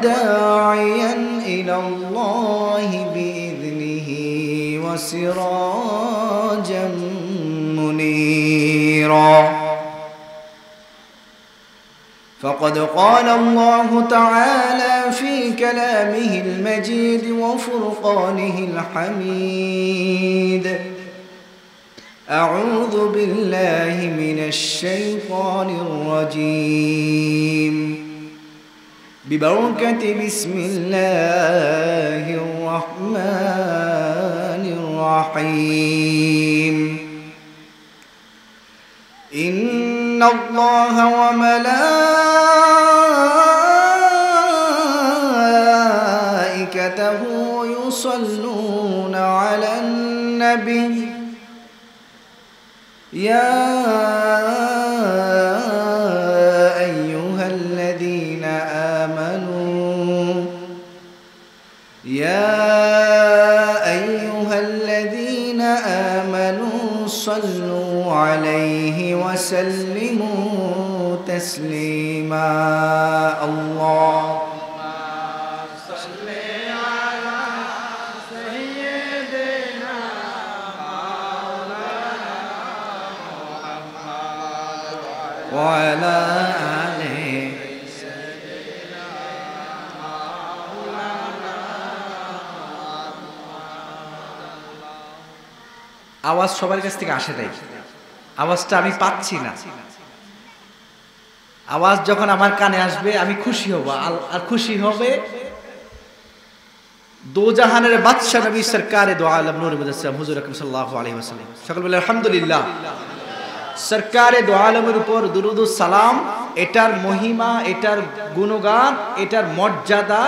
وداعيا إلى الله بإذنه وسراجا منيرا فقد قال الله تعالى في كلامه المجيد وفرقانه الحميد أعوذ بالله من الشيطان الرجيم ببركة بسم الله الرحمن الرحيم إن الله وملائكته يصلون على النبي يا أيها الذين آمنوا صلوا عليه وسلموا تسليما اللهم صل على سيدنا وعلى آله আওয়াজ সবার কাছ থেকে আসে নাই, আওয়াজটা আমি পাচ্ছি না। আওয়াজ যখন আমার কানে আসবে আমি খুশি হব, আর খুশি হবে দো জাহানের বাদশা নবী সরকারে দো আলম নূর মুজাসসাম হুজুর আকরাম সাল্লাল্লাহু আলাইহি ওয়াসাল্লাম। সকল বলে আলহামদুলিল্লাহ। সরকারে দো আলমের উপর দুরুদ ও সালাম, এটার মহিমা, এটার গুণগান, এটার মর্যাদা,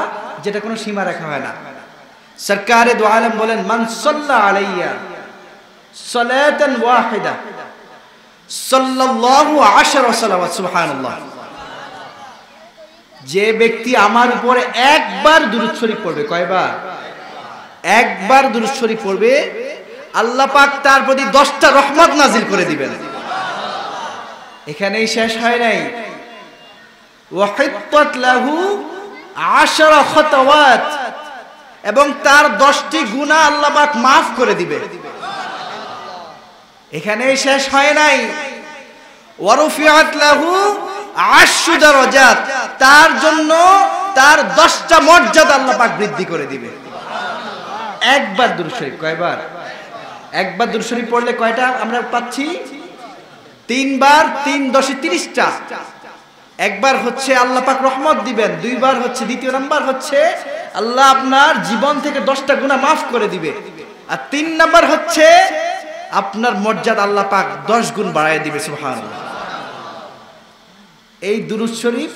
যেটা কোনো সীমা রাখা হয় না। সরকারে দো আলম বলেন, মান সাল্লা আলাইয়া সালাতান ওয়াহিদা সাল্লাল্লাহু আশরা সালাওয়াত সুবহানাল্লাহ। যে ব্যক্তি আমার উপরে একবার দুরূদ শরীফ পড়বে, কয়বার? একবার দুরূদ শরীফ পড়বে, আল্লাহ পাক তার প্রতি 10টা রহমত নাজিল করে দিবেন। এখানেই শেষ হয় নাই, ওয়াহিত্তাত লাহু 10 খাতাওয়াত, এবং তার 10টি গুনাহ আল্লাহ পাক maaf করে দিবে। এখানেই শেষ হয় নাই, ওয়ারুফিআত লাহু 10 দারাজাত, তার জন্য তার 10টা মর্যাদা আল্লাহ পাক বৃদ্ধি করে দিবে। একবার দুরূদ শরীফ, কয়বার? একবার দুরূদ শরীফ পড়লে কয়টা আমরা পাচ্ছি? 3 বার, 3 10 30টা। একবার হচ্ছে আল্লাহ পাক রহমত দিবেন, 2 বার হচ্ছে, দ্বিতীয় নাম্বার হচ্ছে আল্লাহ আপনার জীবন থেকে 10টা গুনাহ maaf করে দিবে, আর 3 নাম্বার হচ্ছে আপনার মর্যাদা আল্লাহ পাক 10 গুণ বাড়ায় দিবে। সুবহানাল্লাহ। এই দুরূদ শরীফ,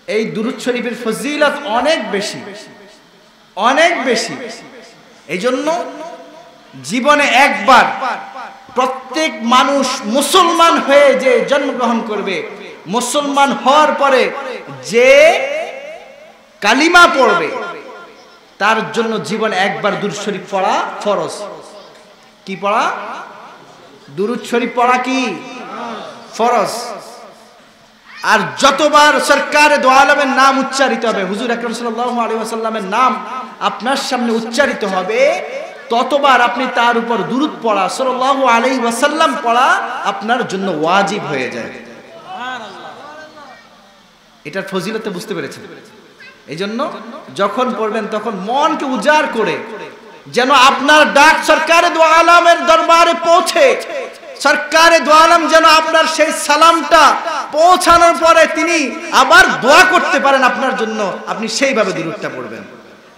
এই দুরূদ শরীফের ফজিলত অনেক বেশি, অনেক বেশি। এই জন্য জীবনে একবার প্রত্যেক মানুষ মুসলমান হয়ে যে জন্মগ্রহণ করবে, মুসলমান হওয়ার পরে যে কালিমা পড়বে, তার জন্য জীবনে একবার দুরূদ শরীফ পড়া ফরজ। কি পড়া? দুরূদ শরীফ পড়া কি ফরজ। আর যতবার সরকারে দো আলমের নাম উচ্চারিত হবে, হুজুর আকরাম সাল্লাল্লাহু আলাইহি ওয়াসাল্লামের নাম আপনার সামনে উচ্চারিত হবে, ততবার আপনি তার উপর দুরূদ পড়া, সাল্লাল্লাহু আলাইহি ওয়াসাল্লাম পড়া আপনার জন্য ওয়াজিব হয়ে যায়। এটার ফজিলত বুঝতে পেরেছেন? এই জন্য যখন পড়বেন তখন মনকে উজাড় করে, যেন আপনার ডাক সরকারে দো আলমের দরবারে পৌঁছে, সরকারে দো আলম যেন আপনার সেই সালামটা পৌঁছানোর পরে তিনি আবার দোয়া করতে পারেন আপনার জন্য, আপনি সেইভাবে দুরূদটা পড়বেন।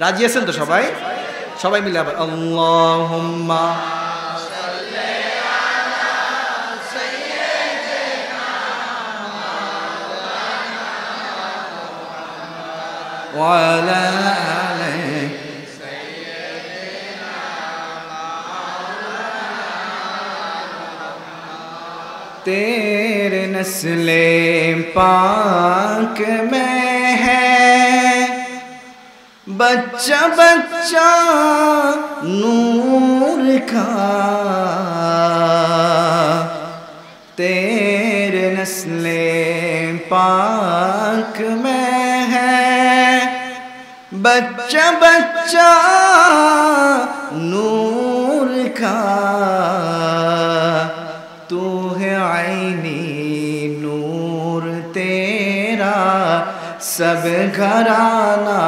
রাজি আছেন তো সবাই? সবাই মিলে আবার আল্লাহুম্মা সাল্লি আলা সাইয়্যিদিনা মাওলানা ওয়া আলা আলিহি সাইয়্যিদিনা মাওলানা। তেরে নসলে পাক মে হ্যায় बच्चा बच्चा नूर का, तेरे नस्ले पाक में है بچہ بچہ نور کا تو ہے عینی نور تیرا سب گھرانہ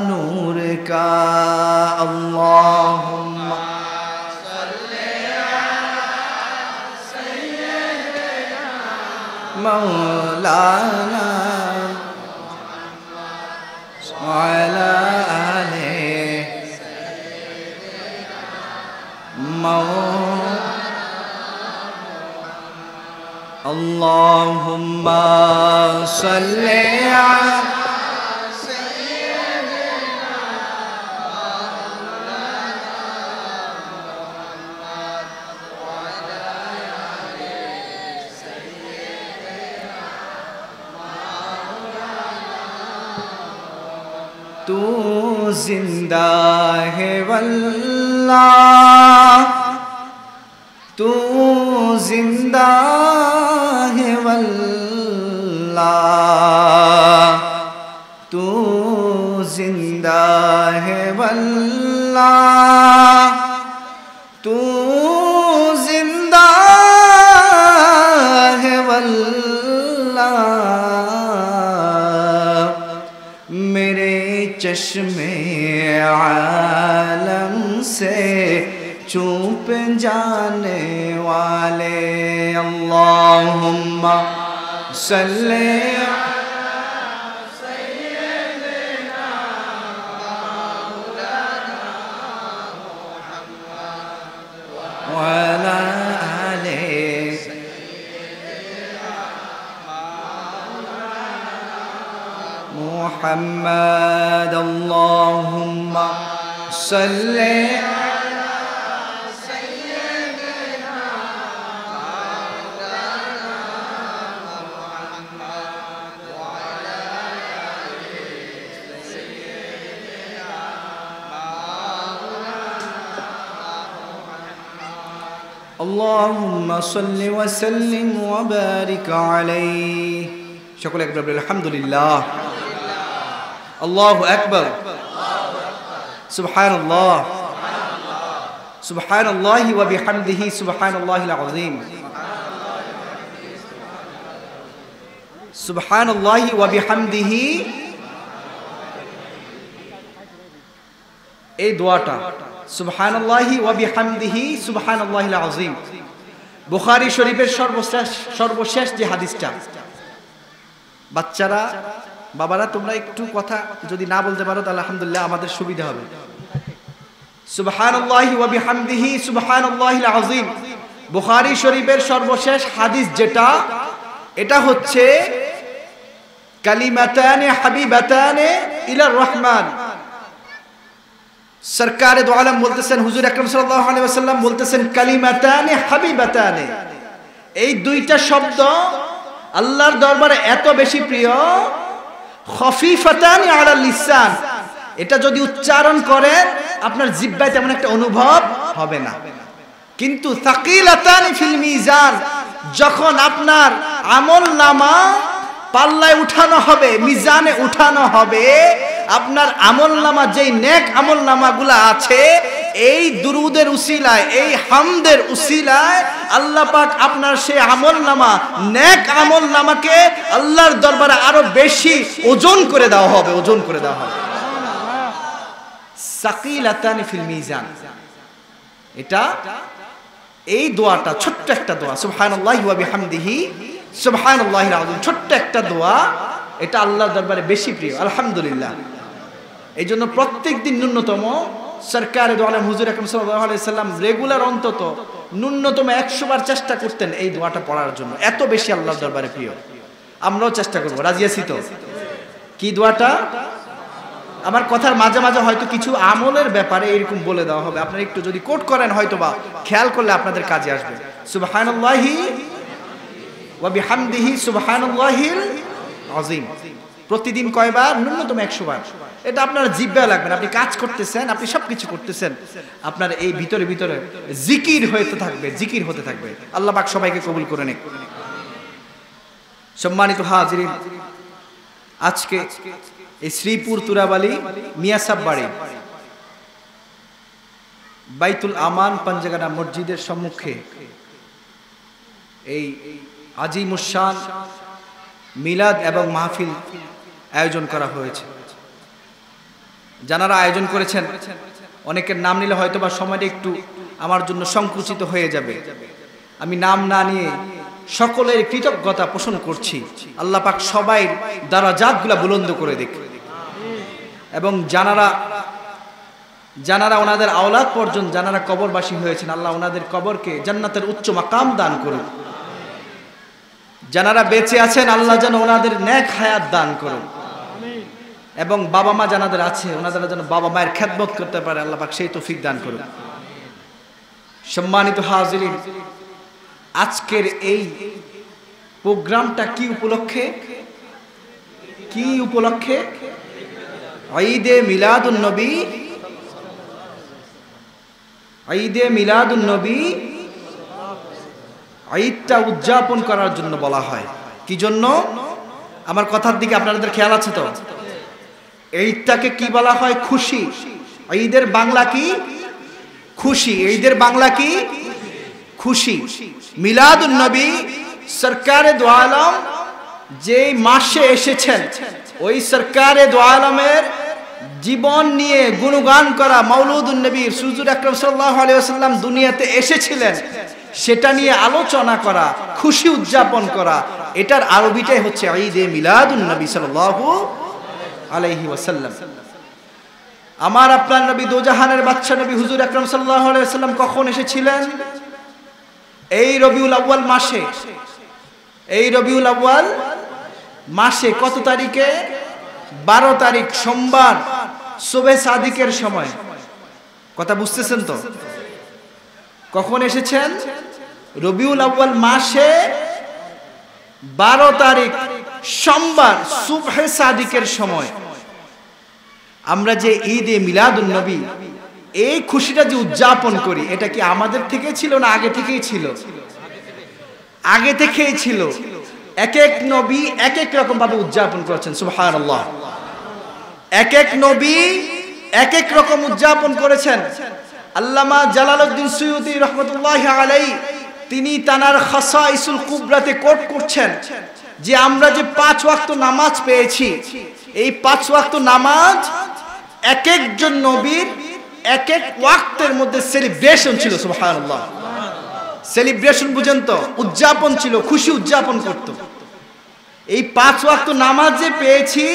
نور کا اللہم مولانا وعلى آله اللهم صل على تو زندہ ہے واللہ تو زندہ ہے واللہ تو زندہ ہے واللہ تو زندہ ہے واللہ میرے چشم عالم سے چوپ جانے والے اللہم صلی وعلى آله محمد اللهم صل اللهم صل وسلم وبارك عليه شكرا لك الحمد لله الله أكبر سبحان الله سبحان الله وبحمده سبحان الله العظيم سبحان الله وبحمده এই দোয়াটা সুবহানাল্লাহি ওয়া বিহামদিহি সুবহানাল্লাহিল আযীম বুখারী শরীফের সর্বশেষ যে হাদিসটা বাচ্চারা বাবারা তোমরা একটু কথা যদি না বলতে পারো তাহলে আলহামদুলিল্লাহ আমাদের সুবিধা হবে সুবহানাল্লাহি ওয়া বিহামদিহি সুবহানাল্লাহিল আযীম বুখারী শরীফের সর্বশেষ হাদিস যেটা এটা হচ্ছে কালিমাতানে হাবিবাতানে ইলার রহমান সরকারে দো আলম বলতেছেন হুজুর আকরাম সাল্লাল্লাহু আলাইহি ওয়াসাল্লাম বলতেছেন কালিমাতানে হাবিবাতানে এই দুইটা শব্দ আল্লাহর দরবারে এত বেশি প্রিয় খফিফাতানি আলাল লিসান এটা যদি উচ্চারণ করেন আপনার জিহ্বায় তেমন একটা অনুভব হবে না কিন্তু সাকিলাতানি ফিল মিজান যখন আপনার আমলনামা পাল্লায় উঠানো হবে মিজানে উঠানো হবে আপনার আমলনামা যেই নেক আমলনামাগুলো আছে এই দুরুদের উসিলায় এই হামদের উসিলায় আল্লাহ পাক আপনার সেই আমলনামা নেক আমলনামাকে আল্লাহর দরবারে আরো বেশি ওজন করে দেওয়া হবে ওজন করে দেওয়া হবে সাকিলাতানি ফিল মিজান এটা এই দোয়াটা ছোট্ট একটা দোয়া সুবহানাল্লাহি ওয়া বিহামদিহি সুবহানাল্লাহিল আযীম ছোট্ট একটা দোয়া এটা আল্লাহর দরবারে বেশি প্রিয় আলহামদুলিল্লাহ এইজন্য প্রত্যেকদিন ন্যূনতম সরকারে দো আলম হুজুর আকরাম সাল্লাল্লাহু আলাইহি সাল্লাম রেগুলার অন্তত ন্যূনতম 100 বার চেষ্টা করতেন এই দোয়াটা পড়ার জন্য এত বেশি আল্লাহর দরবারে প্রিয় আমরাও চেষ্টা করব রাজি আছি তো কি দোয়াটা আমার কথার মাঝে মাঝে হয়তো কিছু আমলের ব্যাপারে এরকম বলে দেওয়া হবে আপনারা একটু যদি কোট করেন হয়তোবা খেয়াল করলে আপনাদের কাজে আসবে সুবহানাল্লাহি ওয়া বিহামদিহি সুবহানাল্লাহিল আযীম প্রতিদিন কয়বার ন্যূনতম 100 বার এটা আপনার জিহ্বায় লাগবে না আপনি কাজ করতেছেন আপনি সবকিছু করতেছেন আপনার এই ভিতরে ভিতরে জিকির হতে থাকবে জিকির হতে থাকবে আল্লাহ পাক সবাইকে কবুল করে নিক সম্মানিত হাজিরিন আজকে এই শ্রীপুর তুরাবালি মিয়াসাব বাড়ি বাইতুল আমান পাঞ্জাগানা মসজিদের সম্মুখে এই আজিমুশান মিলাদ এবং মাহফিল আয়োজন করা হয়েছে। যারা আয়োজন করেছেন অনেকের নাম নিলে হয়তো বা সময়টা একটু আমার জন্য সংকুচিত হয়ে যাবে। আমি নাম না নিয়ে সকলের কৃতজ্ঞতা পোষণ করছি। আল্লাহ পাক সবাই দারাজাতগুলা বুলন্দ করে দিক এবং যারা ওনাদের আওলাদ পর্যন্ত যারা কবরবাসী হয়েছেন আল্লাহ ওনাদের কবরকে জান্নাতের উচ্চ মাকাম দান করুন। যারা বেঁচে আছেন আল্লাহ যেন ওনাদের নেক হায়াত দান করুন এবং বাবা মা যাদের আছে ওনারা যেন বাবা মায়ের খেদমত করতে পারে আল্লাহ পাক সেই তৌফিক দান করুন। সম্মানিত হাজিরিন, আজকের এই প্রোগ্রামটা কি উপলক্ষে? ঈদে মিলাদুন নবী। ঈদে মিলাদুন নবী ঈদটা উদযাপন করার জন্য বলা হয়। কি জন্য? আমার কথার দিকে আপনাদের খেয়াল আছে তো? ঈদটাকে কি বলা হয়? খুশি। ঈদের বাংলা কি? খুশি। ঈদের বাংলা কি? খুশি। মিলাদুন নবী সরকারে দো আলম যে মাসে এসেছেন ওই সরকারে দো আলমের জীবন নিয়ে গুণগান করা, মাওলুদুন নবী হুজুর আকরাম সাল্লাল্লাহু আলাইহি ওয়াসাল্লাম দুনিয়াতে এসেছিলেন সেটা নিয়ে আলোচনা করা, খুশি উদযাপন করা, এটার আরবিটাই হচ্ছে ঈদে মিলাদুন নবী সাল্লাল্লাহু আলাইহি ওয়াসাল্লাম। আমার আপনার নবী দোজাহানের বাদশা নবী হুজুর আকরাম সাল্লাল্লাহু আলাইহি ওয়াসাল্লাম কখন এসেছিলেন? এই রবিউল আউয়াল মাসে। এই রবিউল আউয়াল মাসে কত তারিখে? 12 তারিখ সোমবার সুবহে সাদিকের সময়। কথা বুঝতেছেন তো? কখন এসেছেন? রবিউল আউয়াল মাসে 12 তারিখ সোমবার সুবহে সাদিকের সময়। আমরা যে ঈদে মিলাদুন নবী এই খুশিটা যে উদযাপন করি এটা কি আমাদের থেকে ছিল না আগে থেকেই ছিল? আগে থেকেই ছিল। এক এক নবী এক এক রকম ভাবে উদযাপন করেছেন। সুবহানাল্লাহ। এক এক নবী এক এক রকম উদযাপন করেছেন। আল্লামা জালালউদ্দিন সুয়ুতী রাহমাতুল্লাহি আলাইহি তিনি তানার খাসাইসুল কুবরাতে কোট করছেন যে আমরা যে 5 ওয়াক্ত নামাজ পেয়েছি এই 5 ওয়াক্ত নামাজ এক একজন নবীর এক এক ওয়াক্তের মধ্যে সেলিব্রেশন ছিল। সুবহানাল্লাহ। সেলিব্রেশন বুঝেন তো? উদযাপন ছিল, খুশি উদযাপন করত। এই 5 ওয়াক্ত নামাজ যে পেয়েছি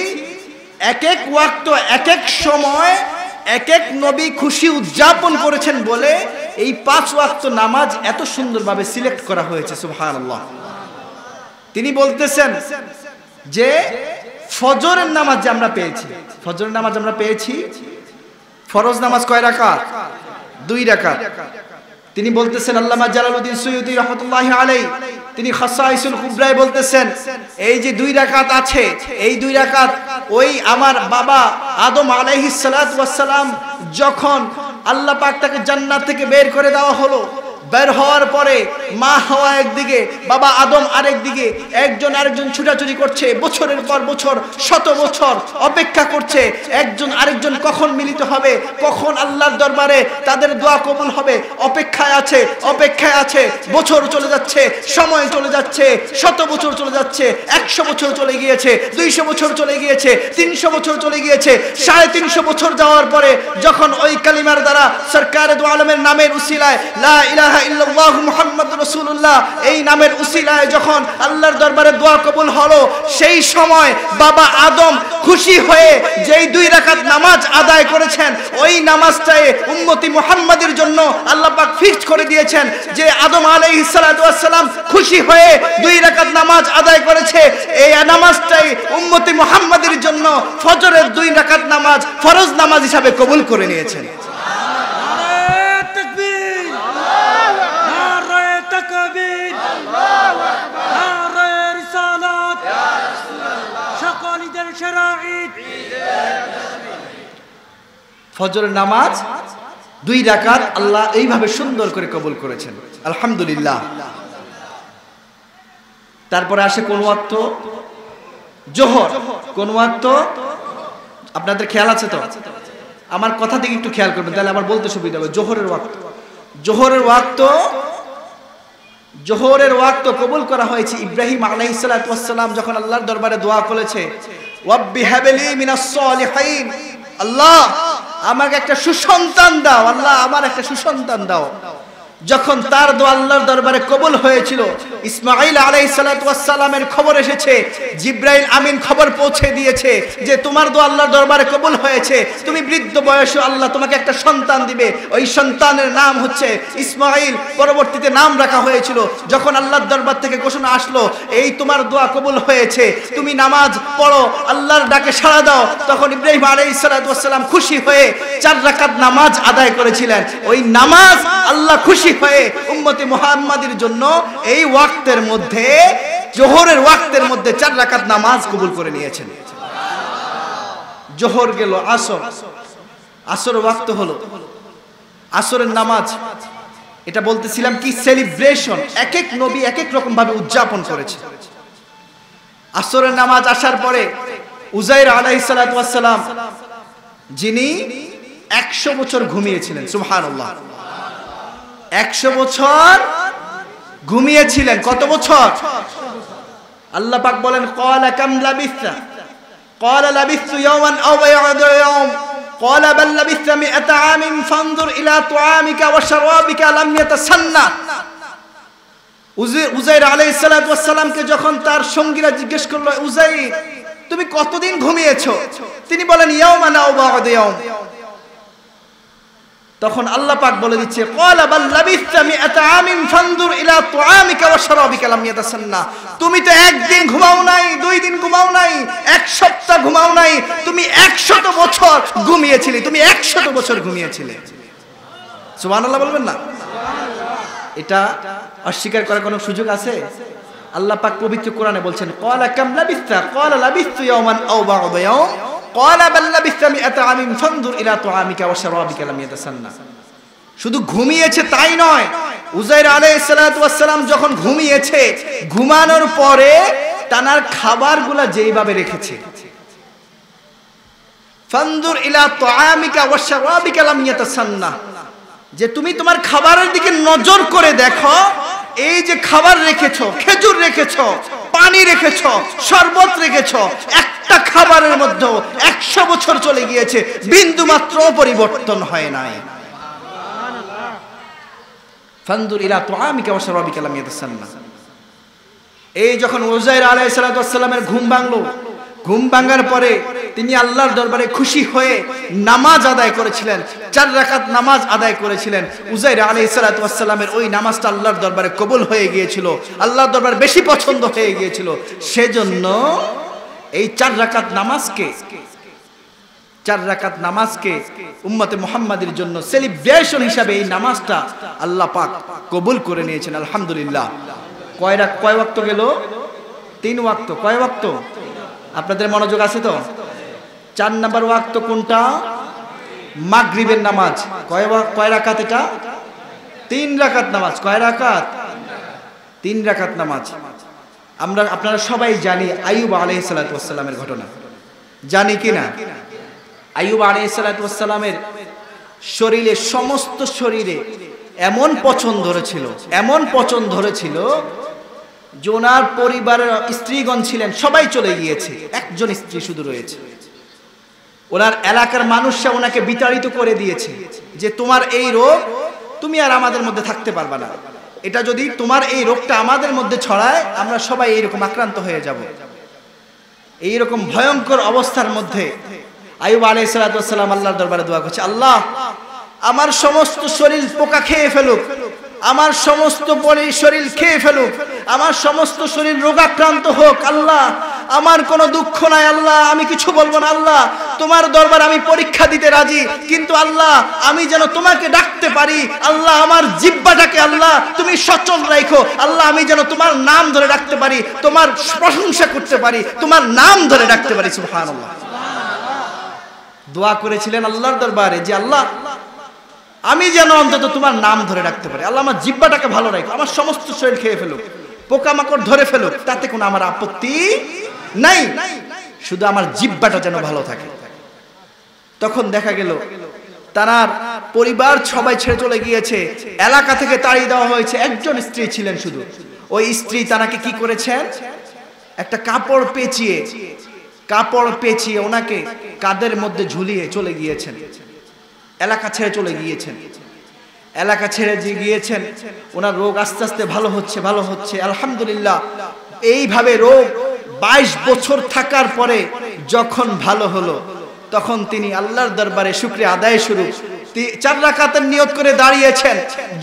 এক এক ওয়াক্ত এক এক সময় এক এক নবী খুশি উদযাপন করেছেন বলে এই 5 ওয়াক্ত নামাজ এত সুন্দরভাবে সিলেক্ট করা হয়েছে। সুবহানাল্লাহ। তিনি বলতেছেন যে ফজরের নামাজ যে আমরা পেয়েছি, ফজরের নামাজ আমরা পেয়েছি, ফরজ নামাজ কয় রাকাত? 2 রাকাত। তিনি বলতেছেন আল্লামা জালালউদ্দিন সুয়ুতী রাহমাতুল্লাহি আলাইহি তিনি খাসাইসুল কুবরায় বলতেছেন এই যে 2 রাকাত আছে এই 2 রাকাত ওই আমার বাবা আদম আলাইহিস সালাতু ওয়াস সালাম যখন আল্লাহ পাক তাকে জান্নাত থেকে বের করে দেওয়া হলো, বের হওয়ার পরে মা হাওয়া একদিকে বাবা আদম আরেক দিকে, একজন আরেকজন ছুটাছুটি করছে, বছরের পর বছর শত বছর অপেক্ষা করছে একজন আরেকজন কখন মিলিত হবে, কখন আল্লাহর দরবারে তাদের দোয়া কবুল হবে। অপেক্ষায় আছে। বছর চলে যাচ্ছে, সময় চলে যাচ্ছে, শত বছর চলে যাচ্ছে, 100 বছর চলে গিয়েছে, 200 বছর চলে গিয়েছে, 300 বছর চলে গিয়েছে। 350 বছর যাওয়ার পরে যখন ওই কালিমার দ্বারা সরকারে দো আলমের নামের উসিলায় লা ইলাহা ইল্লাল্লাহ মুহাম্মাদুর রাসূলুল্লাহ এই নামের উসিলায় যখন আল্লাহর দরবারে দোয়া কবুল হলো, সেই সময় বাবা আদম খুশি হয়ে যেই 2 রাকাত নামাজ আদায় করেছেন ওই নামাজটাই উম্মতি মুহাম্মাদের জন্য আল্লাহ পাক ফিক্স করে দিয়েছেন যে আদম আলাইহিস সালাতু ওয়াস সালাম খুশি হয়ে 2 রাকাত নামাজ আদায় করেছে, এই নামাজটাই উম্মতি মুহাম্মাদের জন্য ফজরের 2 রাকাত নামাজ ফরজ নামাজ হিসাবে কবুল করে নিয়েছেন। ফজরের নামাজ 2 রাকাত আল্লাহ এইভাবে সুন্দর করে কবুল করেছেন। আলহামদুলিল্লাহ। তারপরে আসে কোন ওয়াক্ত? জোহর। কোন ওয়াক্ত? আপনাদের খেয়াল আছে তো? আমার কথা দিকে একটু খেয়াল করবেন, তাহলে আমার বলতে সুবিধা হবে। জোহরের ওয়াক্ত, জোহরের ওয়াক্ত কবুল করা হয়েছে। ইব্রাহিম আলাইহিস সালাতু ওয়াস সালাম যখন আল্লাহর দরবারে দোয়া করেছে, ওয়াব্বি হাবলি মিনাস সলিহিন, আল্লাহ আমাকে একটা সুসন্তান দাও, আল্লাহ আমার একটা সুসন্তান দাও। যখন তার দোয়া আল্লাহর দরবারে কবুল হয়েছিল, ইসমাঈল আলাইহিস সালাতু ওয়াস সালামের খবর এসেছে, জিবরাইল আমিন খবর পৌঁছে দিয়েছে যে তোমার দোয়া আল্লাহর দরবারে কবুল হয়েছে, তুমি বৃদ্ধ বয়সে আল্লাহ তোমাকে একটা সন্তান দিবে। ওই সন্তানের নাম হচ্ছে ইসমাঈল। পরবর্তীতে নাম রাখা হয়েছিল। যখন আল্লাহর দরবার থেকে ঘোষণা আসলো এই তোমার দোয়া কবুল হয়েছে, তুমি নামাজ পড়ো, আল্লাহর ডাকে সাড়া দাও, তখন ইব্রাহিম আলাইহিস সালাতু ওয়াস সালাম খুশি হয়ে 4 রাকাত নামাজ আদায় করেছিলেন। ওই নামাজ আল্লাহ খুশি হয়ে উম্মতে মুহাম্মাদের জন্য এই ওয়াক্তের মধ্যে, জোহরের ওয়াক্তের মধ্যে 4 রাকাত নামাজ কবুল করে নিয়েছেন। জোহর গেল, আসর ওয়াক্ত হলো, আসরের নামাজ। এটা বলতেছিলাম কি সেলিব্রেশন, এক এক নবী এক এক রকম ভাবে উদযাপন করেছে। আসরের নামাজ আসার পরে উজাইর আলাইহিস সালাতু ওয়াস সালাম, যিনি 100 বছর ঘুমিয়েছিলেন, সুবহানাল্লাহ, 100 বছর ঘুমিয়েছিলেন। কত বছর? আল্লাহ পাক বলেন ক্বালা কাম লাবিসতা, ক্বালা লাবিসতু ইয়াওমান আও বা'দা ইয়াওম, ক্বালা বাল লাবিসতা মি'আতা আমিন ফানজুর ইলা তুআমিকা ওয়া শারাবিকা লাম ইয়াতাসান্না। উজাইর আলাইহিস সালাতু ওয়াস সালামকে যখন তার সঙ্গীরা জিজ্ঞেস করলো, উজাইর তুমি কতদিন ঘুমিয়েছো? তিনি বলেন ইয়াওমান আও বা'দা ইয়াওম। তখন আল্লাহ পাক বলে দিচ্ছে ক্বালা বাল লাবিসতা মি'আতা আমিন ফানজুর ইলা তুআমিকা ওয়া শারাবিকা লাম ইয়াতাসান্না। তুমি তো একদিন ঘুমাও নাই, 2 দিন ঘুমাও নাই, 1 সপ্তাহ ঘুমাও নাই, তুমি 100 বছর ঘুমিয়েছিলে, তুমি 100 বছর ঘুমিয়েছিলে। সুবহানাল্লাহ বলবেন না? এটা অস্বীকার করার কোনো সুযোগ আছে? আল্লাহ পাক পবিত্র কোরআনে বলছেন ক্বালা কাম লাবিসতা, ক্বালা লাবিসতু ইয়াওমান আও বা'দা ইয়াওম, ক্বালা বাল লাবিসতা মি'আতা আমিন ফানজুর ইলা তুআমিকা ওয়া শারাবিকা লাম ইয়াতাসান্না। শুধু ঘুমিয়েছে তাই নয়, উজাইর আলাইহিস সালাতু ওয়াস সালাম যখন ঘুমিয়েছে, ঘুমানোর পরে তানার খাবারগুলা যেইভাবে রেখেছে, ফানজুর ইলা তুআমিকা ওয়া শারাবিকা লাম ইয়াতাসান্না, যে তুমি তোমার খাবারের দিকে নজর করে দেখো, এই যে খাবার রেখেছো, খেজুর রেখেছো, পানি রেখেছো, শরবত রেখেছো, একটা খাবারের মধ্যে 100 বছর চলে গিয়েছে, বিন্দু মাত্র পরিবর্তন হয় নাই। ফানজুর ইলা তুআমিকা ওয়া শারাবিকা লাম ইয়াতাসান্না। এই যখন উজাইর আলাইহিস সালাতু ওয়াস সালামের ঘুম ভাঙলো, ঘুম ভাঙার পরে তিনি আল্লাহর দরবারে খুশি হয়ে নামাজ আদায় করেছিলেন, 4 রাকাত নামাজ আদায় করেছিলেন। উজাইর আলাইহিস সালাতু ওয়াস সালামের ওই নামাজটা আল্লাহর দরবারে কবুল হয়ে গিয়েছিল, আল্লাহর দরবারে বেশি পছন্দ হয়ে গিয়েছিল। সেজন্য এই 4 রাকাত নামাজকে উম্মতে মুহাম্মাদের জন্য সেলিব্রেশন হিসাবে এই নামাজটা আল্লাহ পাক কবুল করে নিয়েছেন, আলহামদুলিল্লাহ। কয় ওয়াক্ত গেল? 3 ওয়াক্ত। কয় ওয়াক্ত? আপনাদের মনোযোগ আছে তো? 4 নাম্বার ওয়াক্ত কোনটা? মাগরিবের নামাজ। কয় রাকাত এটা? 3 রাকাত নামাজ। কয় রাকাত? 3 রাকাত নামাজ। আপনারা সবাই জানি আইয়ুব আলাইহিস সালাতু ওয়াস সালামের ঘটনা, জানি কি না? আইয়ুব আলাইহিস সালাতু ওয়াস সালামের শরীরে, সমস্ত শরীরে এমন পচন ধরেছিল যে ওনার পরিবারের স্ত্রীগণ ছিলেন সবাই চলে গিয়েছে, একজন স্ত্রী শুধু রয়েছে। ওনার এলাকার মানুষরা ওনাকে বিতাড়িত করে দিয়েছে যে তোমার এই রোগ, তুমি আর আমাদের মধ্যে থাকতে পারবা না, এটা যদি তোমার এই রোগটা আমাদের মধ্যে ছড়ায় আমরা সবাই এইরকম আক্রান্ত হয়ে যাব। এইরকম ভয়ঙ্কর অবস্থার মধ্যে আইয়ুব আলাইহিস সালাতু ওয়াস সালাম আল্লাহর দরবারে দোয়া করছে, আল্লাহ আমার সমস্ত শরীর পোকা খেয়ে ফেলুক, আমার সমস্ত শরীর খেয়ে ফেলুক, আমার সমস্ত শরীর রোগাক্রান্ত হোক, আল্লাহ আমার কোনো দুঃখ নাই, আল্লাহ আমি কিছু বলবো না, আল্লাহ তোমার দরবার আমি পরীক্ষা দিতে রাজি, কিন্তু আল্লাহ আমি যেন তোমাকে ডাকতে পারি, আল্লাহ আমার জিহ্বাটাকে আল্লাহ তুমি সচল রাখো, আল্লাহ আমি যেন তোমার নাম ধরে ডাকতে পারি, তোমার প্রশংসা করতে পারি, তোমার নাম ধরে ডাকতে পারি। সুবহানাল্লাহ। দোয়া করেছিলেন আল্লাহর দরবারে যে আল্লাহ আমি যেন অন্তত তোমার নাম ধরে রাখতে পারি, আল্লাহ আমার জিহ্বাটাকে ভালো রাখো, আমার সমস্ত শরীর খেয়ে ফেলুক, পোকামাকড় ধরে ফেলুক, তাতে কোনো আমার আপত্তি নাই, শুধু আমার জিহ্বাটা যেন ভালো থাকে। তখন দেখা গেল তার পরিবার সবাই ছেড়ে চলে গিয়েছে, এলাকা থেকে তাড়িয়ে দেওয়া হয়েছে। একজন স্ত্রী ছিলেন শুধু, ওই স্ত্রী তাকে কি করেছেন, একটা কাপড় পেঁচিয়ে ওনাকে কাঁধের মধ্যে ঝুলিয়ে চলে গিয়েছেন, এলাকা ছেড়ে চলে গিয়েছেন। এলাকা ছেড়ে যে গিয়েছেন, ওনার রোগ আস্তে আস্তে ভালো হচ্ছে আলহামদুলিল্লাহ। এইভাবে রোগ 22 বছর থাকার পরে যখন ভালো হলো, তখন তিনি আল্লাহর দরবারে শুকরিয়া আদায় স্বরূপ 4 রাকাতের নিয়ত করে দাঁড়িয়েছেন।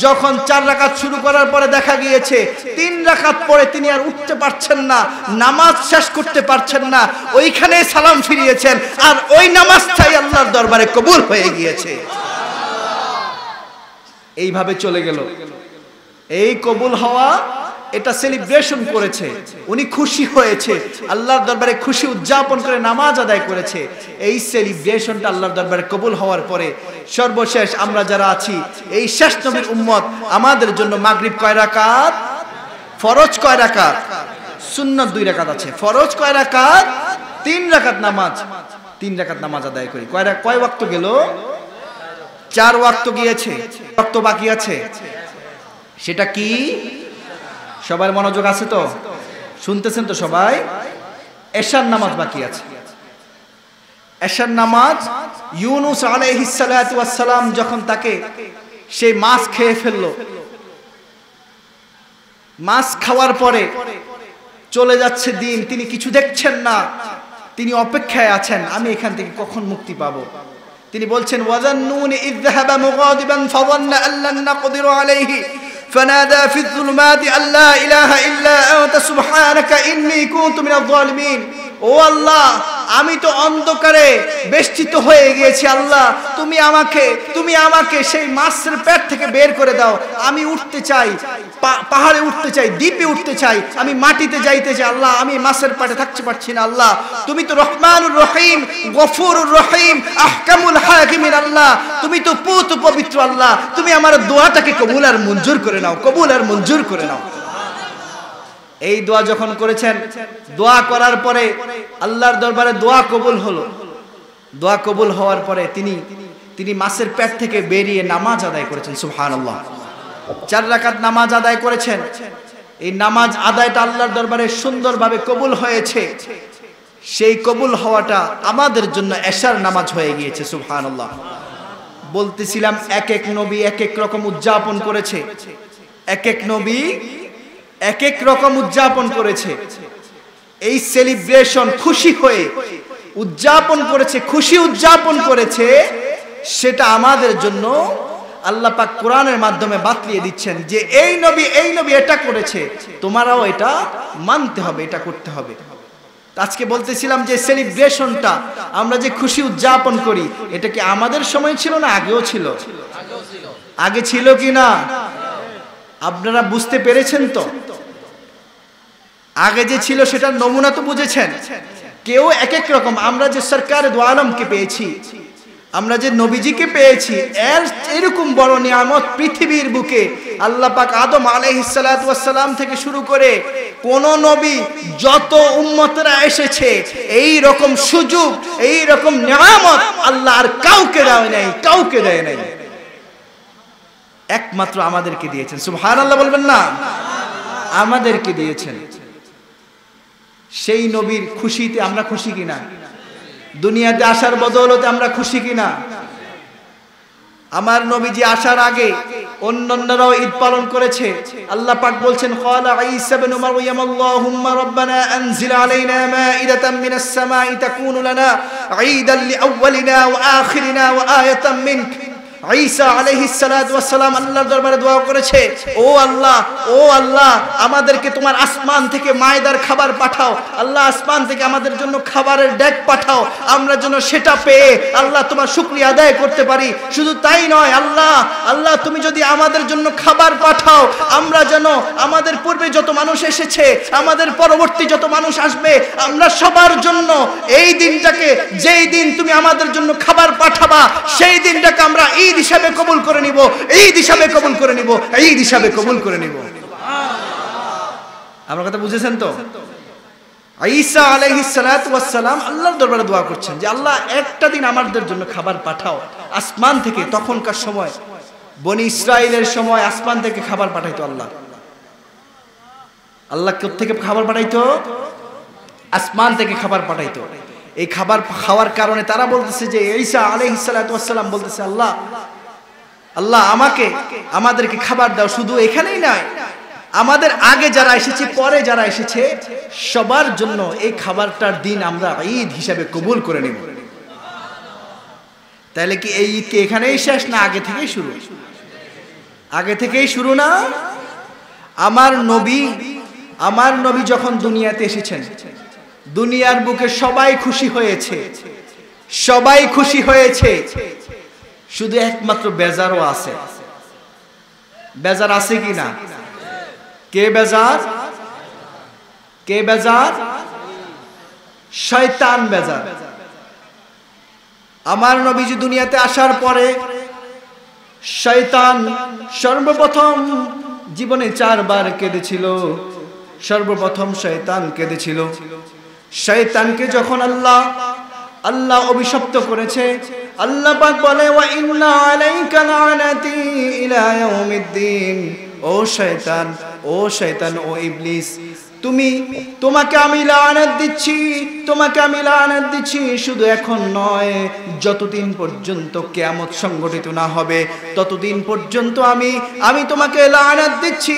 যখন 4 রাকাত শুরু করার পরে দেখা গিয়েছে 3 রাকাত পরে তিনি আর উঠতে পারছেন না, নামাজ শেষ করতে পারছেন না, ওইখানে সালাম ফিরিয়েছেন, আর ওই নামাজটাই আল্লাহর দরবারে কবুল হয়ে গিয়েছে। এইভাবে চলে গেল। এই কবুল হওয়া, এটা সেলিব্রেশন করেছে, উনি খুশি হয়েছে, আল্লাহর দরবারে খুশি উদযাপন করে নামাজ আদায় করেছে। এই সেলিব্রেশনটা আল্লাহর দরবারে কবুল হওয়ার পরে সর্বশেষ আমরা যারা আছি, এই শেষ নবীর উম্মত, আমাদের জন্য মাগরিব কয় রাকাত, ফরজ কয় রাকাত, সুন্নাত 2 রাকাত আছে, ফরজ কয় রাকাত, 3 রাকাত নামাজ, 3 রাকাত নামাজ আদায় করি। কয় ওয়াক্ত গেল? 4 ওয়াক্ত গিয়েছে, ওয়াক্ত বাকি আছে। সেটা কি? সবার মনোযোগ আছে তো? শুনতেছেন তো সবাই? এশার নামাজ বাকি আছে। এশার নামাজ, ইউনুস আলাইহিস সালাতু ওয়াস সালাম যখন তাকে সেই মাছ খেয়ে ফেললো, মাছ খাওয়ার পরে চলে যাচ্ছে দিন, তিনি কিছু দেখছেন না, তিনি অপেক্ষায় আছেন, আমি এখান থেকে কখন মুক্তি পাবো। তিনি বলছেন, ওয়াজান্নুনি ইয যাহাবা মুগাদিবান ফাযান্না আল্লান নাকদিরু আলাইহি فنادى في الظلمات أن لا إله إلا أنت سبحانك إني كنت من الظالمين। ও আল্লাহ, আমি তো অন্ধকারে বেষ্টিত হয়ে গিয়েছি, আল্লাহ তুমি আমাকে সেই মাছের পেট থেকে বের করে দাও। আমি উঠতে চাই, পাহাড়ে উঠতে চাই, দ্বীপে উঠতে চাই, আমি মাটিতে যাইতে চাই, আল্লাহ আমি মাছের পেটে থাকতে পারছি না। আল্লাহ তুমি তো রহমানুর রহিম, গফুরুর রহিম, আহকামুল হাকিমিন, আল্লাহ তুমি তো পুত পবিত্র, আল্লাহ তুমি আমার দোয়াটাকে কবুল আর মঞ্জুর করে নাও, কবুল আর মঞ্জুর করে নাও। এই দোয়া যখন করেছেন, দোয়া করার পরে আল্লাহর দরবারে দোয়া কবুল হলো। দোয়া কবুল হওয়ার পরে তিনি মাছের পেট থেকে বেরিয়ে নামাজ আদায় করেছেন। সুবহানাল্লাহ, 4 রাকাত নামাজ আদায় করেছেন। এই নামাজ আদায়টা আল্লাহর দরবারে সুন্দরভাবে কবুল হয়েছে। সেই কবুল হওয়াটা আমাদের জন্য এশার নামাজ হয়ে গিয়েছে। সুবহানাল্লাহ। বলতেছিলাম, এক এক নবী এক এক রকম উদযাপন করেছে, এক এক নবী এক এক রকম উদযাপন করেছে। এই সেলিব্রেশন খুশি হয়ে উদযাপন করেছে, খুশি উদযাপন করেছে, সেটা আমাদের জন্য আল্লাহ পাক কোরআনের মাধ্যমে বাতলিয়ে দিচ্ছেন যে এই নবী এটা করেছে, তোমারাও এটা মানতে হবে, এটা করতে হবে। আজকে বলতেছিলাম যে সেলিব্রেশনটা আমরা যে খুশি উদযাপন করি, এটা কি আমাদের সময় ছিল না আগেও ছিল? আগে ছিল কি না? আপনারা বুঝতে পেরেছেন তো? আগে যে ছিল সেটার নমুনা তো বুঝেছেন। কেউ এক এক রকম। আমরা যে সরকার দু আলমকে পেয়েছি, আমরা যে নবীজিকে পেয়েছি, এরকম বড় নিয়ামত পৃথিবীর বুকে আল্লাহ পাক আদম আলাইহিস সালাতু ওয়াস সালাম থেকে শুরু করে কোন নবী, যত উম্মতরা এসেছে, এই রকম সুযোগ, এই রকম নিয়ামত আল্লাহ আর কাউকে দেয় নাই, কাউকে দেয় নাই, একমাত্র আমাদেরকে দিয়েছেন। সুবহানাল্লাহ বলবেন না? আমাদেরকে দিয়েছেন। সেই নবীর খুশিতে আমরা খুশি কিনা? দুনিয়াতে আসার বদৌলতে আমরা খুশি কিনা? আমার নবীজি আসার আগে অন্যান্যরাও ঈদ পালন করেছে। আল্লাহ পাক বলছেন, ক্বালা ঈসা ইবনে মারইয়াম আল্লাহুম্মা রাব্বানা আনজিল আলাইনা মাঈদাতাম মিনাস সামাই তাকুনু লানা ঈদান লিআউয়ালিনা ওয়া আখিরিনা ওয়া আয়াতাম মিনক। ঈসা আলাইহিস সালাতু ওয়াস সালাম আল্লাহর দরবারে দোয়া করেছে, ও আল্লাহ আমাদেরকে তোমার আসমান থেকে মায়দার খাবার পাঠাও, আল্লাহ আসমান থেকে আমাদের জন্য খাবারের ডেক পাঠাও, আমরা যেন সেটা পেয়ে আল্লাহ তোমার শুকরিয়া আদায় করতে পারি। শুধু তাই নয়, আল্লাহ তুমি যদি আমাদের জন্য খাবার পাঠাও, আমরা যেন আমাদের পূর্বে যত মানুষ এসেছে, আমাদের পরবর্তী যত মানুষ আসবে, আমরা সবার জন্য এই দিনটাকে, যেই দিন তুমি আমাদের জন্য খাবার পাঠাবা, সেই দিনটাকে আমরা ঈদ হিসাবে কবুল করে নিব, ঈদ হিসাবে কবুল করে নিব, ঈদ হিসাবে কবুল করে নিব। আমার কথা বুঝেছেন তো? ঈসা আলাইহিস সালাতু ওয়াস সালাম আল্লাহর দরবারে দোয়া করছেন যে আল্লাহ একটা দিন আমাদের জন্য খাবার পাঠাও আসমান থেকে। তখনকার সময় বনি ইসরাইলের সময় আসমান থেকে খাবার পাঠাইতো আল্লাহ। আল্লাহ কোথা থেকে খাবার পাঠাইতো? আসমান থেকে খাবার পাঠাইতো। এই খাবার খাওয়ার কারণে তারা বলতেছে যে ঈসা আলাইহিস সালাতু ওয়াস সালাম বলতেছে আল্লাহ আল্লাহ আমাদেরকে খাবার দাও। শুধু এখানেই নয়, আমাদের আগে যারা এসেছে পরে যারা এসেছে সবার জন্য এই খাবারটার দিন আমরা ঈদ হিসাবে কবুল করে নেব। তাহলে কি এই ঈদ কি এখানেই শেষ না আগে থেকেই শুরু? আগে থেকেই শুরু না? আমার নবী যখন দুনিয়াতে এসেছেন দুনিয়ার বুকে সবাই খুশি হয়েছে, সবাই খুশি হয়েছে, শুধু একমাত্র বেজারও আছে। বেজার আছে কি না? কে বেজার? কে বেজার? শয়তান বেজার। আমার নবীজি দুনিয়াতে আসার পরে শয়তান সর্বপ্রথম জীবনে 4 বার কেঁদেছিল। সর্বপ্রথম শয়তান কেঁদেছিল। শয়তানকে যখন আল্লাহ অভিশপ্ত করেছে, আল্লাহ পাক বলে ওয়া ইন্না আলাইকা লানাতি ইলা ইয়াউমিদ্দিন। ও শয়তান, ও ইবলিস, তোমাকে আমি লানত দিচ্ছি, তোমাকে আমি লানত দিচ্ছি। শুধু এখন নয়, যতদিন পর্যন্ত কিয়ামত সংঘটিত না হবে ততদিন পর্যন্ত আমি তোমাকে লানত দিচ্ছি,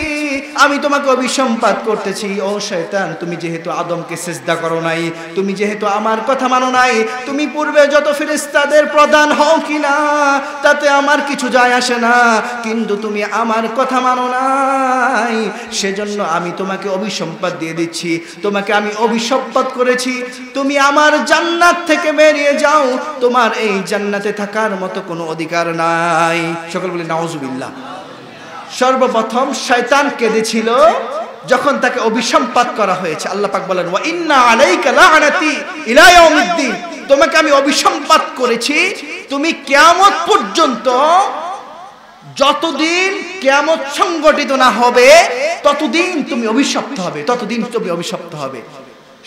আমি তোমাকে অভিসম্পাত করতেছি। ও শয়তান, তুমি যেহেতু আদমকে সিজদা করো নাই, তুমি যেহেতু আমার কথা মানো নাই, তুমি পূর্বে যত ফেরেশতাদের প্রধান হও কিনা তাতে আমার কিছু যায় আসে না, কিন্তু তুমি আমার কথা মানো নাই, সেজন্য আমি তোমাকে অভিসম্পাত দিয়ে দিচ্ছি, তোমাকে আমি অভিশপ্ত করেছি। তুমি আমার জান্নাত থেকে বেরিয়ে যাও, তোমার এই জান্নাতে থাকার মতো কোনো অধিকার নাই। সকল বলি নাউজুবিল্লাহ। সর্বপ্রথম শয়তান কেঁদেছিল যখন তাকে অভিসম্পাত করা হয়েছে। আল্লাহ পাক বলেন ওয়া ইন্না আলাইকা লানাতি ইলা ইয়াউমিদ্দিন, তোমাকে আমি অভিসম্পাত করেছি, তুমি কিয়ামত পর্যন্ত, যতদিন কিয়ামত সংগঠিত না হবে ততদিন তুমি অভিশপ্ত হবে, ততদিন তুমি অভিশপ্ত হবে।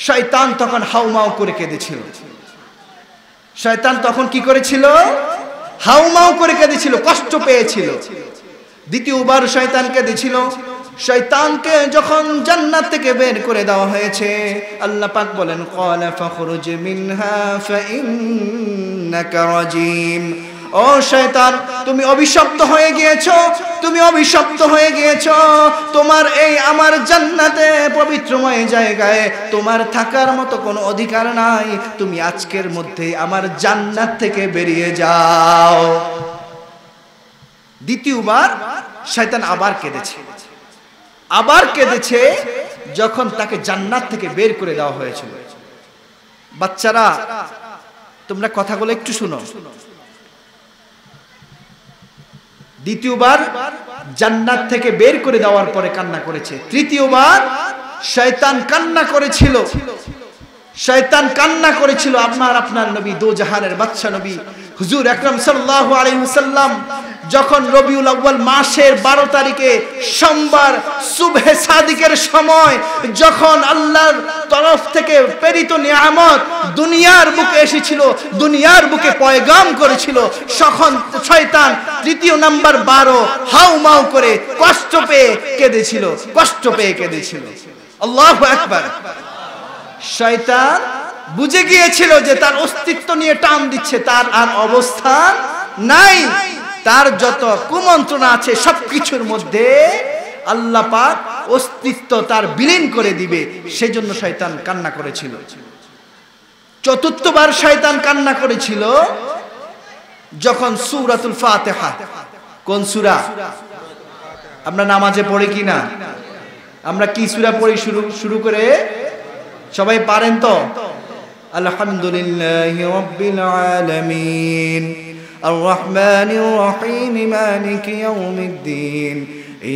শয়তান তখন হাউমাউ করে কেঁদেছিল। শয়তান তখন কি করেছিল? হাউমাউ করে কেঁদেছিল, কষ্ট পেয়েছিল। দ্বিতীয়বার শয়তান কেঁদেছিল। শয়তানকে যখন জান্নাত থেকে বের করে দেওয়া হয়েছে, আল্লাহ পাক বলেন ক্বালা ফাখরুজ মিনহা ফাইন্নাকা রাজিম। ও শয়তান, তুমি অভিশপ্ত হয়ে গিয়েছো, তুমি অভিশপ্ত হয়ে গিয়েছো। তোমার এই আমার জান্নাতে পবিত্রময় জায়গায় তোমার থাকার মতো কোনো অধিকার নাই, তুমি আজকের মধ্যে আমার জান্নাত থেকে বেরিয়ে যাও। দ্বিতীয়বার শয়তান আবার কেঁদেছে যখন তাকে জান্নাত থেকে বের করে দেওয়া হয়েছিল। বাচ্চারা, তোমরা কথাগুলো একটু শুনো। দ্বিতীয়বার জান্নাত থেকে বের করে দেওয়ার পরে কান্না করেছে। তৃতীয়বার শয়তান কান্না করেছিল। শয়তান কান্না করেছিল আপনার নবী, দো জাহানের বাদশা নবী হুজুর আকরাম সাল্লাল্লাহু আলাইহি ওয়াসাল্লাম যখন রবিউল আউয়াল মাসের 12 তারিখে সোমবার সুবহে সাদিকের সময় যখন আল্লাহর তরফ থেকে প্রেরিত নিয়ামত দুনিয়ার বুকে এসেছিল, দুনিয়ার বুকে পয়গাম করেছিল, তখন শয়তান তৃতীয় নাম্বার 12 হাউমাউ করে কষ্ট পেয়ে কেঁদেছিল। আল্লাহু আকবার। শয়তান বুঝে গিয়েছিল যে তার অস্তিত্ব নিয়ে টান দিচ্ছে, তার আর অবস্থান নাই, তার যত কুমন্ত্রণা আছে সবকিছুর মধ্যে আল্লাহ পাক অস্তিত্ব তার বিলীন করে দিবে, সেজন্য শয়তান কান্না করেছিল। চতুর্থবার শয়তান কান্না করেছিল যখন সূরাতুল ফাতিহা, কোন সূরা আমরা নামাজে পড়ি কিনা, আমরা কি সূরা পড়ি শুরু করে সবাই পারেন তো? আলহামদুলিল্লাহি রাব্বিল আলামিন আর রহমানির রহিম মালিকি ইয়াউমিদ্দিন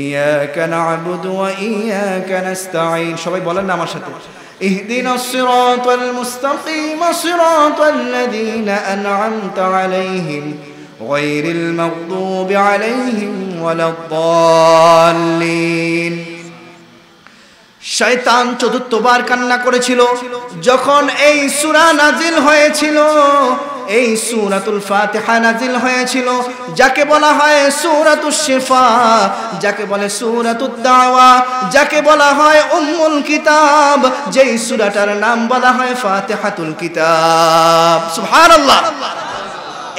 ইয়াকা না'বুদু ওয়া ইয়াকা নাস্তাঈন। সবাই বলেন না আমার সাথে, ইহদিনাস সিরাতাল মুস্তাকিম সিরাতাল লাযীনা আন'আমতা আলাইহিম গায়রিল মাগদুবি আলাইহিম ওয়ালাদ-দাল্লিন। শয়তান চতুর্থবার কান্না করেছিল যখন এই সূরা নাজিল হয়েছিল। এই সূরাতুল ফাতিহা নাজিল হয়েছিল, যাকে বলা হয় সূরাতুশ শিফা, যাকে বলে সূরাতুদ দাওয়া, যাকে বলা হয় উম্মুল কিতাব, যেই সূরাটার নাম বলা হয় ফাতিহাতুল কিতাব। সুবহানাল্লাহ।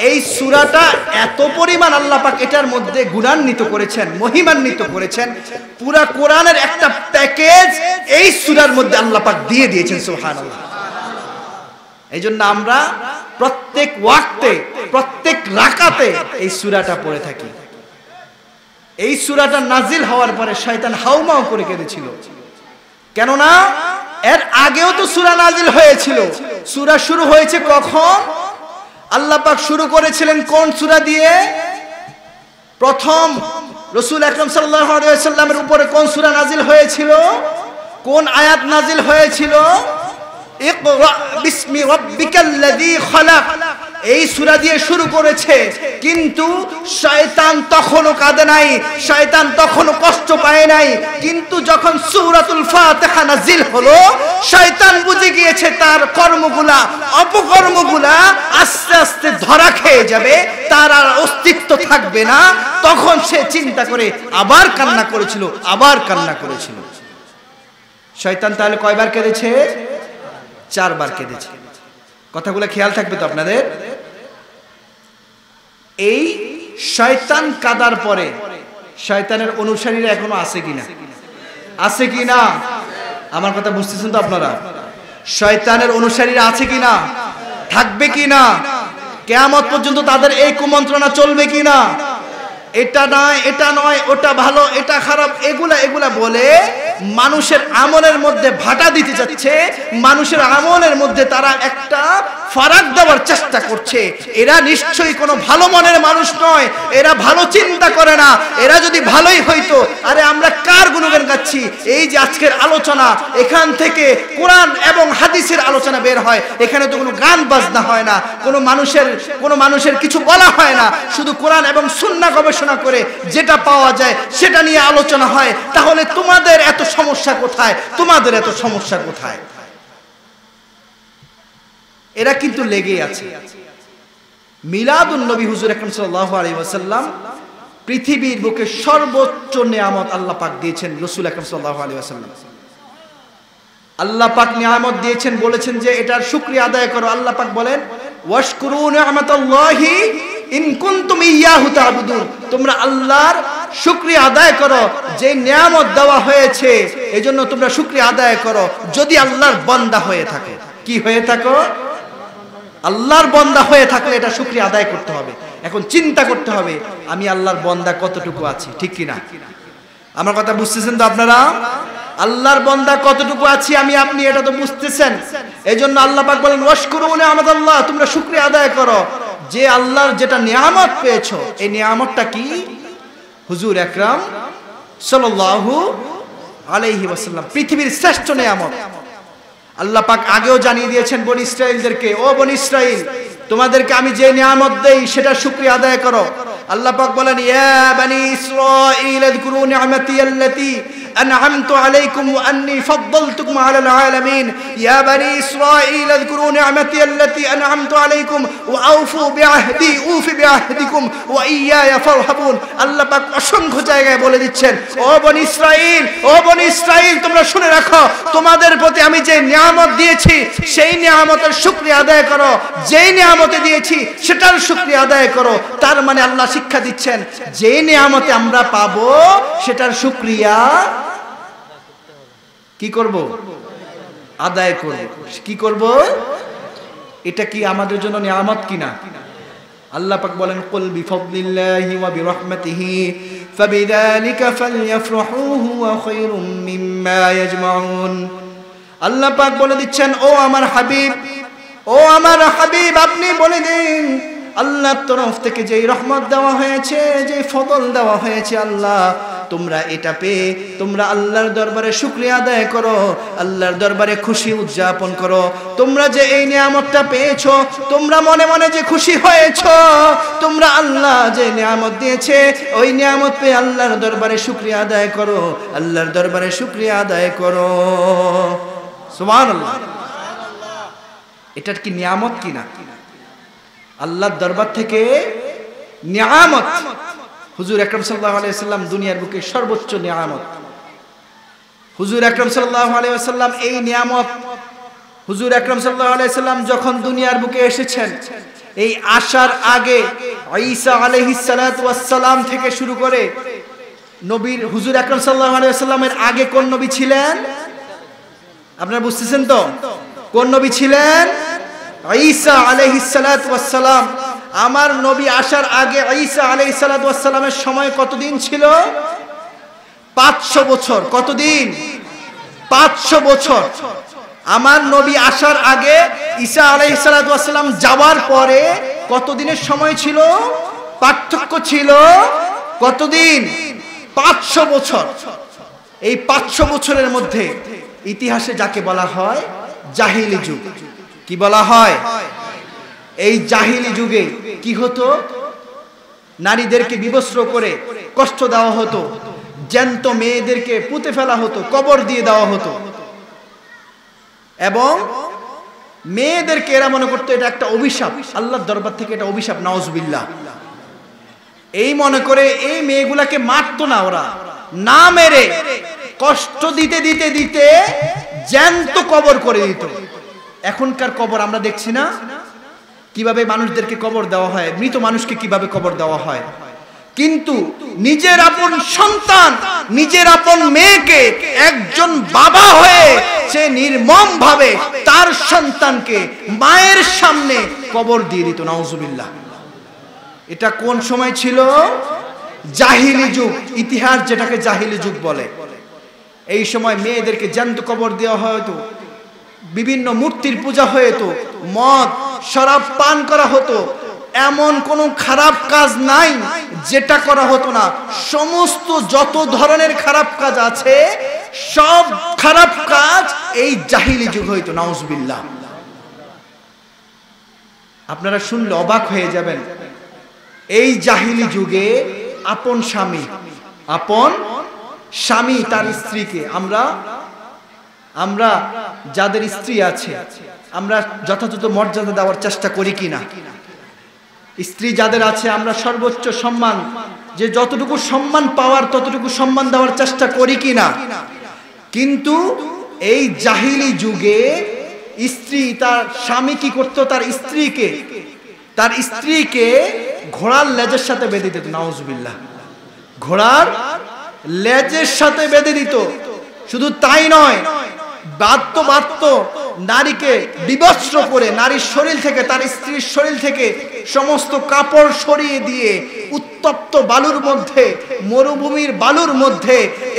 এই সূরাটা এত পরিমাণ আল্লাহ পাক এটার মধ্যে গুণান্বিত করেছেন, মহিমান্বিত করেছেন, পুরা কোরআনের একটা প্যাকেজ এই সূরার মধ্যে আল্লাহ পাক দিয়ে দিয়েছেন। সুবহানাল্লাহ। এইজন্য আমরা প্রত্যেক ওয়াক্তে, প্রত্যেক রাকাতে এই সূরাটা পড়ে থাকি। এই সূরাটা নাজিল হওয়ার পরে শয়তান হাউমাউ করে কেঁদেছিল, কেননা এর আগেও তো সূরা নাজিল হয়েছিল। সূরা শুরু হয়েছে কখন? আল্লাহ পাক শুরু করেছিলেন কোন সূরা দিয়ে? প্রথম রাসূল আকরাম সাল্লাল্লাহু আলাইহি ওয়াসাল্লামের উপরে কোন সূরা নাজিল হয়েছিল? কোন আয়াত নাজিল হয়েছিল? ইকরা বিসমি রাব্বিকাল্লাযী খালাক, এই সূরা দিয়ে শুরু করেছে। কিন্তু শয়তান তখনও কাঁদে নাই, শয়তান তখনও কষ্ট পায় নাই। কিন্তু যখন সূরাতুল ফাতিহা নাজিল হলো, শয়তান বুঝে গিয়েছে তার কর্মগুলা, অপকর্মগুলা আস্তে আস্তে ধরা খেয়ে যাবে, তার আর অস্তিত্ব থাকবে না। তখন সে চিন্তা করে আবার কান্না করেছিল, আবার কান্না করেছিল। শয়তান তাহলে কয়বার কেঁদেছে? 4 বার কেঁদেছে। কথাগুলো খেয়াল থাকবে তো আপনাদের। এই শয়তান কাদার পরে শয়তানের অনুসারীরা এখনো আছে কিনা? আছে কিনা? আমার কথা বুঝতেছেন তো আপনারা? শয়তানের অনুসারীরা আছে কিনা? থাকবে কিনা? কিয়ামত পর্যন্ত তাদের এই কুমন্ত্রণা চলবে কিনা? এটা নয়, এটা নয়, ওটা ভালো, এটা খারাপ, এগুলা বলে মানুষের আমলের মধ্যে ভাটা দিতে যাচ্ছে। মানুষের আমলের মধ্যে তারা একটা ফারাক দেওয়ার চেষ্টা করছে। এরা নিশ্চয়ই কোনো ভালো মনের মানুষ নয়, এরা ভালো চিন্তা করে না। এরা যদি ভালোই হইতো, আরে আমরা কার গুণগান গাচ্ছি? এই যে আজকের আলোচনা, এখান থেকে কোরআন এবং হাদিসের আলোচনা বের হয়। এখানে তো কোনো গান বাজনা হয় না, কোনো মানুষের কিছু বলা হয় না। শুধু কোরআন এবং সুন্নাহ গবেষণা করে যেটা পাওয়া যায় সেটা নিয়ে আলোচনা হয়। তাহলে তোমাদের এত সমস্যা কোথায়? তোমাদের এত সমস্যা কোথায়? এরা কিন্তু লেগেই আছে। মিলাদুন নবী হুজুর আকরাম সাল্লাল্লাহু আলাইহি ওয়াসাল্লাম পৃথিবীর বুকে সর্বোচ্চ নিয়ামত আল্লাহ পাক দিয়েছেন রাসূল আকরাম সাল্লাল্লাহু আলাইহি ওয়াসাল্লাম। আল্লাহ পাক নিয়ামত দিয়েছেন, বলেছেন যে এটার শুকরিয়া আদায় করো। আল্লাহ পাক বলেন ওয়াশকুরু নি'মাতাল্লাহি ইন কুনতুম ইয়াহু তা'বুদুন, তোমরা আল্লাহর শুকরিয়া আদায় করো যে নিয়ামত দেওয়া হয়েছে, এজন্য তোমরা শুকরিয়া আদায় করো যদি আল্লাহর বান্দা হয়ে থাকো। কি হয়ে থাকো? আল্লাহর বান্দা হয়ে থাকলে এটা শুকরিয়া আদায় করতে হবে। এখন চিন্তা করতে হবে আমি আল্লাহর বান্দা কতটুকু আছি, ঠিক কিনা? আমার কথা বুঝতেছেন তো আপনারা? আল্লাহর বান্দা কতটুকু আছি আমি আপনি, এটা তো বুঝতেছেন। এজন্য আল্লাহ পাক বলেন ওয়াশকুরু নি'মাতাল্লাহ, তোমরা শুকরিয়া আদায় করো যে আল্লাহর যেটা নিয়ামত পেয়েছো। এই নিয়ামতটা কি? হুজুর আকরাম সাল্লাল্লাহু আলাইহি ওয়াসাল্লাম পৃথিবীর শ্রেষ্ঠ নিয়ামত। আল্লাহ পাক আগেও জানিয়ে দিয়েছেন বনি ইসরাইলদেরকে, ও বনি ইসরাইল, তোমাদেরকে আমি যে নিয়ামত দেই সেটা শুকরিয়া আদায় করো। আল্লাহ পাক বলেন ইয়া বনি ইসরাইল আযকুরু নি'মাতি আল্লাতী আন'আমতু আলাইকুম ওয়া আন্নী ফাদ্দালতুকুম আলাল আলামিন। ইয়া বনি ইসরাইল আযকুরু নি'মাতি আল্লাতী আন'আমতু আলাইকুম ওয়া আউফু বিআহদি উফি বিআহদিকুম ওয়া ইয়্যায়া ফারহাবুন। আল্লাহ পাক অসংখ্য জায়গায় বলে দিচ্ছেন ও বনি ইসরাইল, ও বনি ইসরাইল, তোমরা শুনে রাখো, তোমাদের প্রতি আমি যে নিয়ামত দিয়েছি সেই নিয়ামতের শুকরিয়া আদায় করো। যেই নিয়ামতে দিয়েছি সেটার শুকরিয়া আদায় করো। তার মানে আল্লাহ শিক্ষা দিচ্ছেন যে নিয়ামতে আমরা পাবো সেটার শুকরিয়া কি করব? আদায় করব। কি করব? এটা কি আমাদের জন্য নিয়ামত কিনা? আল্লাহ পাক বলেন কুল বিফাদলিল্লাহি ওয়া বিরহমাতিহি ফাবিযালিকা ফালইফরাহু হুয়া খায়রুম মিম্মা ইয়াজমাউন। আল্লাহ পাক বলে দিচ্ছেন ও আমার হাবিব, ও আমার হাবিব, আপনি বলে দিন আল্লাহর তরফ থেকে যেই রহমত দেওয়া হয়েছে, যেই ফজল দেওয়া হয়েছে, আল্লাহ তোমরা এটা পেয়ে তোমরা আল্লাহর দরবারে শুকরিয়া আদায় করো, আল্লাহর দরবারে খুশি উদযাপন করো। তোমরা যে এই নিয়ামতটা পেয়েছো, তোমরা মনে মনে যে খুশি হয়েছো, তোমরা আল্লাহ যে নিয়ামত দিয়েছে ওই নিয়ামত পেয়ে আল্লাহর দরবারে শুকরিয়া আদায় করো, আল্লাহর দরবারে শুকরিয়া আদায় করো। সুবহানাল্লাহ। এটা কি নিয়ামত কিনা? আল্লাহর দরবার থেকে নিয়ামত। হুজুর আকরাম সাল্লাল্লাহু আলাইহি ওয়াসাল্লাম দুনিয়ার বুকে সর্বোচ্চ নিয়ামত। হুজুর আকরাম সাল্লাল্লাহু আলাইহি ওয়াসাল্লাম এই নিয়ামত, হুজুর আকরাম সাল্লাল্লাহু আলাইহি ওয়াসাল্লাম যখন দুনিয়ার বুকে এসেছেন, এই আসার আগে ঈসা আলাইহিস সালাতু ওয়াস সালাম থেকে শুরু করে নবীর হুজুর আকরাম সাল্লাল্লাহু আলাইহি ওয়াসাল্লামের আগে কোন নবী ছিলেন? আপনারা বুঝতেছেন তো? কোন নবী ছিলেন? ঈসা আলাইহিস সালাতু ওয়াস সালাম। আমার নবী আসার আগে ঈসা আলাইহিস সালাতু ওয়াস সালামের সময় কতদিন ছিল? 500 বছর। কতদিন? 500 বছর। আমার নবী আসার আগে ঈসা আলাইহিস সালাতু ওয়াস সালাম যাওয়ার পরে কতদিনের সময় ছিল? পার্থক্য ছিল কতদিন? 500 বছর। এই 500 বছরের মধ্যে ইতিহাসে যাকে বলা হয় জাহিলি যুগ। কি বলা হয়? এই জাহিলি যুগে কি হতো? নারীদেরকে বিবস্ত্র করে কষ্ট দেওয়া হতো, জ্যান্ত মেয়েদেরকে পুঁতে ফেলা হতো, কবর দিয়ে দেওয়া হতো, এবং মেয়েদেরকে এরা মনে করতো এটা একটা অভিশাপ, আল্লাহর দরবার থেকে এটা অভিশাপ, নাউজুবিল্লাহ। এই মনে করে এই মেয়েগুলাকে মারতো না, ওরা না মেরে কষ্ট দিতে দিতে দিতে জ্যান্ত কবর করে দিত। এখনকার কবর আমরা দেখছি না কিভাবে মানুষদেরকে কবর দেওয়া হয়, মৃত মানুষকে কিভাবে কবর দেওয়া হয়। কিন্তু নিজের আপন সন্তান, নিজের আপন মেয়েকে একজন বাবা হয়ে সে নির্মম ভাবে তার সন্তানকে মায়ের সামনে কবর দিয়ে দিত, নাউজুবিল্লাহ। এটা কোন সময় ছিল? জাহিলি যুগ। ইতিহাস যেটাকে জাহিলি যুগ বলে। এই সময় মেয়েদেরকে জ্যান্ত কবর দেওয়া হতো, বিভিন্ন মূর্তির পূজা হতো, মদ শরাব পান করা হতো। এমন কোনো খারাপ কাজ নাই যেটা করা হতো না। সমস্ত যত ধরনের খারাপ কাজ আছে সব খারাপ কাজ এই জাহিলি যুগ হইতো, নাউজুবিল্লাহ। আপনারা শুনলে অবাক হয়ে যাবেন। এই জাহিলি যুগে আপন স্বামী তার স্ত্রীকে, আমরা যাদের স্ত্রী আছে আমরা যথাযথ মর্যাদা দেওয়ার চেষ্টা করি কিনা? স্ত্রী যাদের আছে আমরা সর্বোচ্চ সম্মান, যে যতটুকু সম্মান পাওয়ার ততটুকু সম্মান দেওয়ার চেষ্টা করি কিনা? কিন্তু এই জাহিলি যুগে স্ত্রী, তার স্বামী কি করতো? তার স্ত্রীকে ঘোড়ার লেজের সাথে বেঁধে দিত, নাউজুবিল্লাহ। ঘোড়ার লেজের সাথে বেঁধে দিত। শুধু তাই নয়, বাধ্য নারীকে বিবস্ত্র করে নারীর শরীর থেকে, তার স্ত্রীর শরীর থেকে সমস্ত কাপড় সরিয়ে দিয়ে উত্তপ্ত বালুর মধ্যে, মরুভূমির বালুর মধ্যে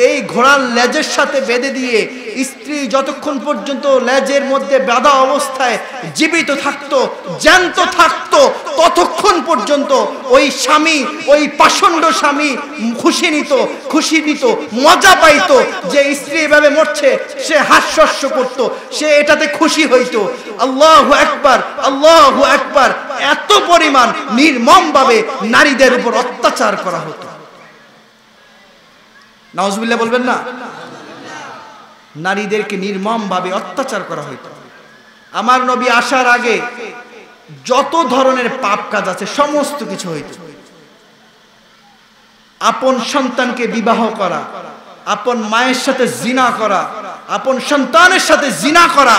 এই ঘোড়ার লেজের সাথে বেঁধে দিয়ে স্ত্রী যতক্ষণ পর্যন্ত লেজের মধ্যে বাঁধা অবস্থায় জীবিত থাকতো, জ্যান্ত থাকতো, ততক্ষণ পর্যন্ত ওই স্বামী, ওই পাষণ্ড স্বামী খুশি নিত, মজা পাইতো যে স্ত্রী এভাবে মরছে। সে হাস্যস্য করত, সে এটাতে খুশি হইতো। আল্লাহু আকবার, আল্লাহু আকবার। এত পরিমাণ নির্মম ভাবে নারীদের উপর অত্যাচার করা হতো। নাউজুবিল্লাহ বলবেন না? নারীদেরকে নির্মম ভাবে অত্যাচার করা হইতো। আমার নবী আসার আগে যত ধরনের পাপ কাজ আছে সমস্ত কিছু হইতো। আপন সন্তানকে বিবাহ করা, আপন মায়ের সাথে জিনা করা, আপন সন্তানের সাথে জিনা করা,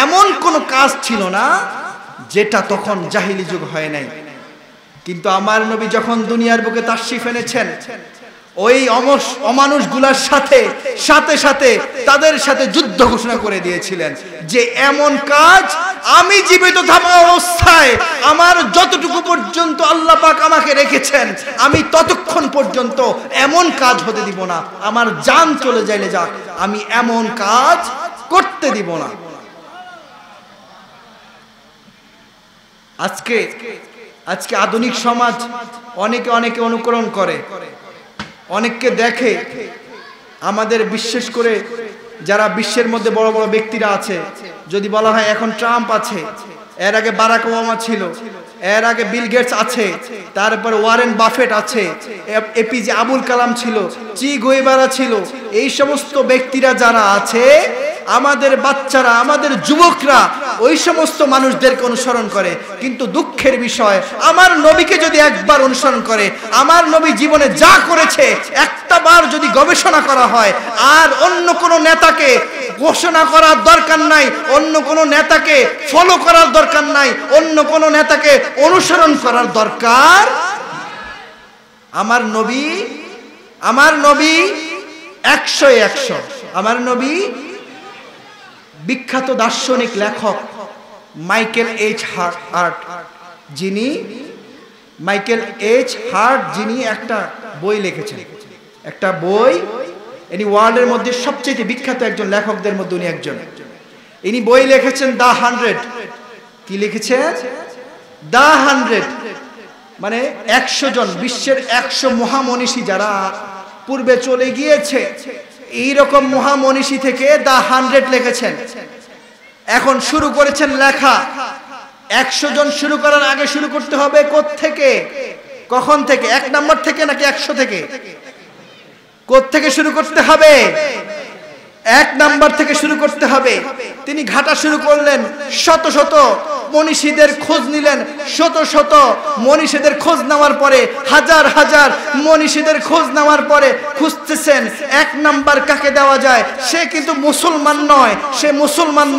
এমন কোন কাজ ছিল না যেটা তখন জাহিলি যুগ হয় নাই। কিন্তু আমার নবী যখন দুনিয়ার বুকে তাশরিফ এনেছেন, ওই অমানুষগুলার সাথে তাদের সাথে যুদ্ধ ঘোষণা করে দিয়েছিলেন যে এমন কাজ আমি জীবিত থাকা অবস্থায়, আমার যতটুকু পর্যন্ত আল্লাহ পাক আমাকে রেখেছেন, আমি ততক্ষণ পর্যন্ত এমন কাজ হতে দিব না। আমার জান চলে যাইলে যাক, আমি এমন কাজ করতে দিব না। আজকে আধুনিক সমাজ অনেকে অনুকরণ করে, অনেককে দেখে। আমাদের বিশেষ করে যারা বিশ্বের মধ্যে বড় বড় ব্যক্তিরা আছে, যদি বলা হয় এখন ট্রাম্প আছে, এর আগে বারাক ওবামা ছিল, এর আগে বিল গেটস আছে, তারপর ওয়ারেন বাফেট আছে, এপিজে আবুল কালাম ছিল, চি গুয়েভারা ছিল। এই সমস্ত ব্যক্তিরা যারা আছে, আমাদের বাচ্চারা, আমাদের যুবকরা ওই সমস্ত মানুষদেরকে অনুসরণ করে। কিন্তু দুঃখের বিষয়, আমার নবীকে যদি একবার অনুসরণ করে, আমার নবী জীবনে যা করেছে একটা বার যদি গবেষণা করা হয়, আর অন্য কোনো নেতাকে ঘোষণা করার দরকার নাই, অন্য কোনো নেতাকে ফলো করার দরকার নাই, অন্য কোনো নেতাকে অনুসরণ করার দরকার। আমার নবী 100 আমার নবী। বিখ্যাত দার্শনিক লেখক মাইকেল এইচ হার্ট যিনি একটা বই লিখেছেন, একটা বই, ইনি ওয়ার্ল্ডের মধ্যে সবচেয়ে বিখ্যাত একজন লেখকদের মধ্যে উনি একজন। ইনি বই লিখেছেন দ্য 100। কি লিখেছেন? দ্য 100, মানে 100 জন, বিশ্বের 100 মহামনীষী যারা পূর্বে চলে গিয়েছে, এইরকম মহামনীষী থেকে দ্য 100 লিখেছেন। এখন শুরু করেছেন লেখা। 100 জন শুরু করার আগে শুরু করতে হবে কোত্থেকে, কখন থেকে? 1 নম্বর থেকে নাকি 100 থেকে? কোত্থেকে শুরু করতে হবে? 1 নাম্বার থেকে শুরু করতে হবে। তিনি ঘাটা শুরু করলেন, শত শত মনীষীদের খোঁজ নিলেন, শত শত মনীষীদের খোঁজ নেওয়ার পরে, হাজার হাজার মনীষীদের খোঁজ নেওয়ার পরে খুঁজতেছেন 1 নাম্বার কাকে দেওয়া যায়। সে কিন্তু মুসলমান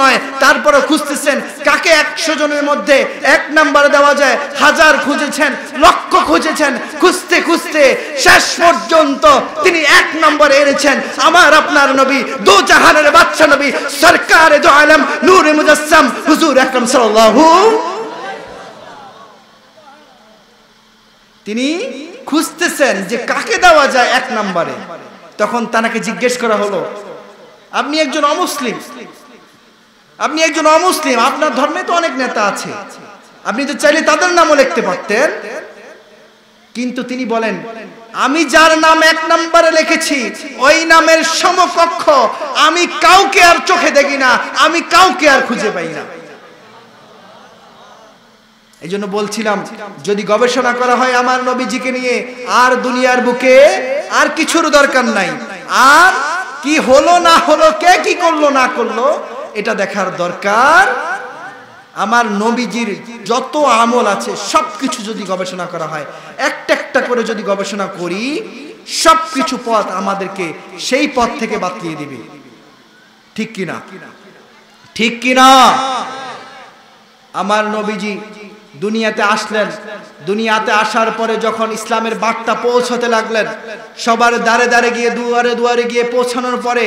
নয়, তারপরে খুঁজতেছেন কাকে 100 জনের মধ্যে 1 নাম্বারে দেওয়া যায়। হাজার খুঁজেছেন, লক্ষ খুঁজেছেন, খুঁজতে খুঁজতে শেষ পর্যন্ত তিনি 1 নম্বরে এনেছেন আমার আপনার নবী, দো জাহানের বাদশা নবী, সরকারে দো আলম, নূরে মুজাসসাম, হুজুর আকরাম সাল্লাল্লাহু। তিনি খুঁজতেছেন যে কাকে দেওয়া যায় 1 নম্বরে। তখন তাকে জিজ্ঞেস করা হলো, আপনি একজন অমুসলিম, আপনার ধর্মে তো অনেক নেতা আছে, আপনি তো চাইলে তাদের নামও লিখতে পারতেন। কিন্তু তিনি বলেন, আমি যার নাম 1 নম্বরে লিখেছি ওই নামের সমকক্ষ আমি কাউকে আর চোখে দেখি না, আমি কাউকে আর খুঁজে পাই না। এই জন্য বলছিলাম, যদি গবেষণা করা হয় আমার নবীজিকে নিয়ে, আর দুনিয়ার বুকে আর কিছুর দরকার নাই। আর কি হলো না হলো, কে কি করলো না করলো, এটা দেখার দরকার। আমার নবীজির যত আমল আছে সবকিছু যদি গবেষণা করা হয়, একটা একটা করে যদি গবেষণা করি, সবকিছু পথ আমাদেরকে সেই পথ থেকে বাতলিয়ে দিবে। ঠিক কিনা? ঠিক কিনা? আমার নবীজি দুনিয়াতে আসলেন, দুনিয়াতে আসার পরে যখন ইসলামের বার্তা পৌঁছতে লাগলেন, সবার দ্বারে দ্বারে গিয়ে, দুয়ারে দুয়ারে গিয়ে পৌঁছানোর পরে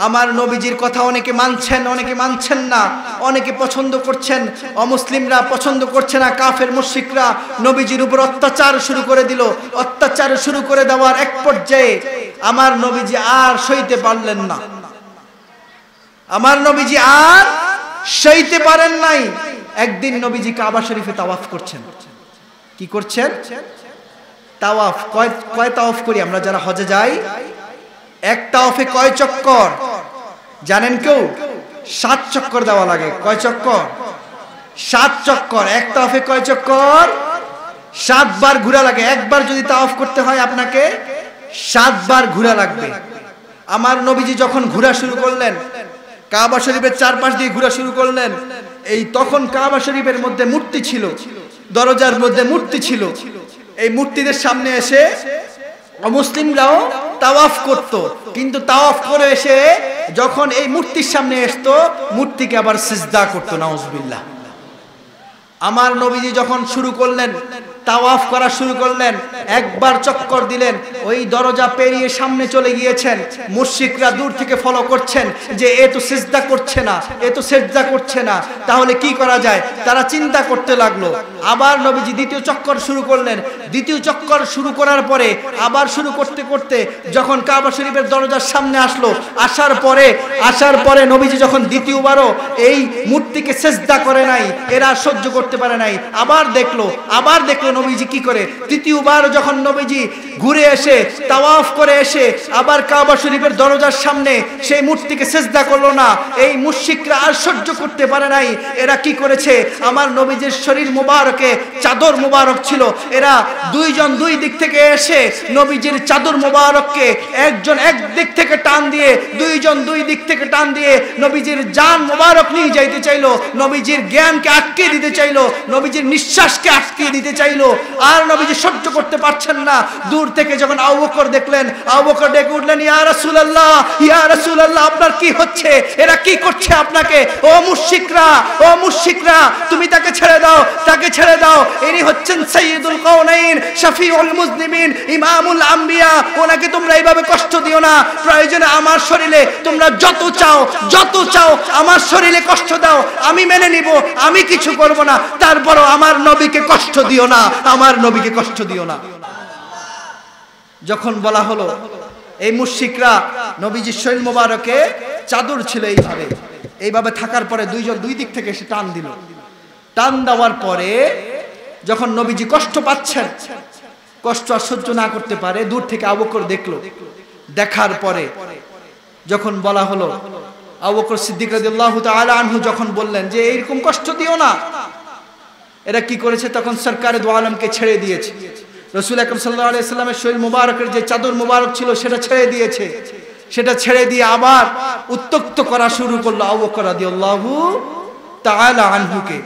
আমার নবীজির কথা অনেকে মানছেন, অনেকে মানছেন না, অনেকে পছন্দ করছেন, অমুসলিমরা পছন্দ করছে না, কাফের মুশরিকরা নবীজির উপর অত্যাচার শুরু করে দিল। অত্যাচার শুরু করে দেওয়ার এক পর্যায়ে আমার নবীজি আর সইতে পারলেন না, আমার নবীজি আর সইতে পারেন নাই। একদিন নবীজি কাবা শরীফে তাওয়াফ করছেন। কি করছেন? তাওয়াফ। কয় তাওয়াফ করি আমরা যারা হজে যাই? এক তাওয়াফে কয় চক্কর জানেন কেউ? 7 চক্কর দেওয়া লাগে। কয় চক্কর? 7 চক্কর। এক তাওয়াফে কয় চক্কর? 7 বার ঘোরা লাগে। একবার যদি তাওয়াফ করতে হয় আপনাকে 7 বার ঘোরা লাগবে। আমার নবীজি যখন ঘোরা শুরু করলেন, কাবা শরীফের চারপাশ দিয়ে ঘোরা শুরু করলেন, এই তখন কাবা শরীফের মধ্যে মূর্তি ছিল, দরজার মধ্যে মূর্তি ছিল। এই মূর্তিদের সামনে এসে অমুসলিমরাও তাওয়াফ করত, কিন্তু তাওয়াফ করে এসে যখন এই মূর্তির সামনে আসতো, মূর্তিকে আবার সিজদা করতো। নাউজুবিল্লাহ। আমার নবীজি যখন শুরু করলেন, তাওয়াফ করা শুরু করলেন, একবার চক্কর দিলেন, ওই দরজা পেরিয়ে সামনে চলে গিয়েছেন। মুশরিকরা দূর থেকে ফলো করছেন যে এ তো সিজদা করছে না, এ তো সিজদা করছে না, তাহলে কি করা যায়? তারা চিন্তা করতে লাগলো। আবার নবীজি দ্বিতীয় চক্কর শুরু করলেন। দ্বিতীয় চক্কর শুরু করার পরে আবার শুরু করতে করতে যখন কাবা শরীফের দরজার সামনে আসলো, আসার পরে নবীজি যখন দ্বিতীয়বারও এই মূর্তিকে সিজদা করে নাই, এরা সহ্য করতে পারে নাই। আবার দেখলো নবীজি কি করে। তৃতীয়বার যখন নবীজি ঘুরে এসে তাওয়াফ করে এসে আবার কাবা শরীফের দরজার সামনে সেই মূর্তিকে সিজদা করলো না, এই মুশরিকরা আর সহ্য করতে পারে নাই। এরা কি করেছে, আমার নবীজির শরীর মুবারকে চাদর মুবারক ছিল, এরা দুইজন দুই দিক থেকে এসে নবীজির চাদর মুবারককে একজন এক দিক থেকে টান দিয়ে, দুইজন দুই দিক থেকে টান দিয়ে নবীজির জান মুবারক নিয়ে যাইতে চাইলো, নবীজির জ্ঞানকে আটকে দিতে চাইলো, নবীজির নিঃশ্বাসকে আটকে দিতে চাইলো। আর নবীজি সহ্য করতে পারছেন না। দূর থেকে যখন আবু বকর দেখলেন, আবু বকর ডেকে উঠলেন, ইয়া রাসূলুল্লাহ, ইয়া রাসূলুল্লাহ, আপনার কি হচ্ছে? এরা কি করছে আপনাকে? ও মুশরিকরা, ও মুশরিকরা, তুমি তাকে ছেড়ে দাও, তাকে ছেড়ে দাও। ইনি হচ্ছেন সাইয়্যিদুল কাউনাইন, শাফিউল মুজনিমিন, ইমামুল আম্বিয়া। ওনাকে তোমরা এইভাবে কষ্ট দিও না। প্রয়োজনে আমার শরীরে তোমরা যত চাও, যত চাও আমার শরীরে কষ্ট দাও, আমি মেনে নিব, আমি কিছু করব না। তারপরও আমার নবীকে কষ্ট দিও না, আমার নবীকে কষ্ট দিও না। যখন বলা হলো, এই মুশরিকরা নবীজির শরীর মোবারকে চাদর ছিল এইভাবে, এইভাবে থাকার পরে দুইজন দুই দিক থেকে এসে টান দিল। টান দেওয়ার পরে যখন নবীজি কষ্ট পাচ্ছেন, কষ্ট আর সহ্য না করতে পারে, দূর থেকে আবু বকর দেখলো। দেখার পরে যখন বলা হলো, আবু বকর সিদ্দিক রাদিয়াল্লাহু তাআলা আনহু যখন বললেন যে এইরকম কষ্ট দিও না, এরা কি করেছে, তখন সরকারে দু আলমকে ছেড়ে দিয়েছে। রাসূল আকরাম সাল্লাল্লাহু আলাইহি সাল্লামের শরীর মুবারকের যে চাদর মুবারক ছিল সেটা ছেড়ে দিয়েছে। সেটা ছেড়ে দিয়ে আবার উত্তক্ত করা শুরু করলো আবু বকর রাদিয়াল্লাহু তাআলা আনহুকে।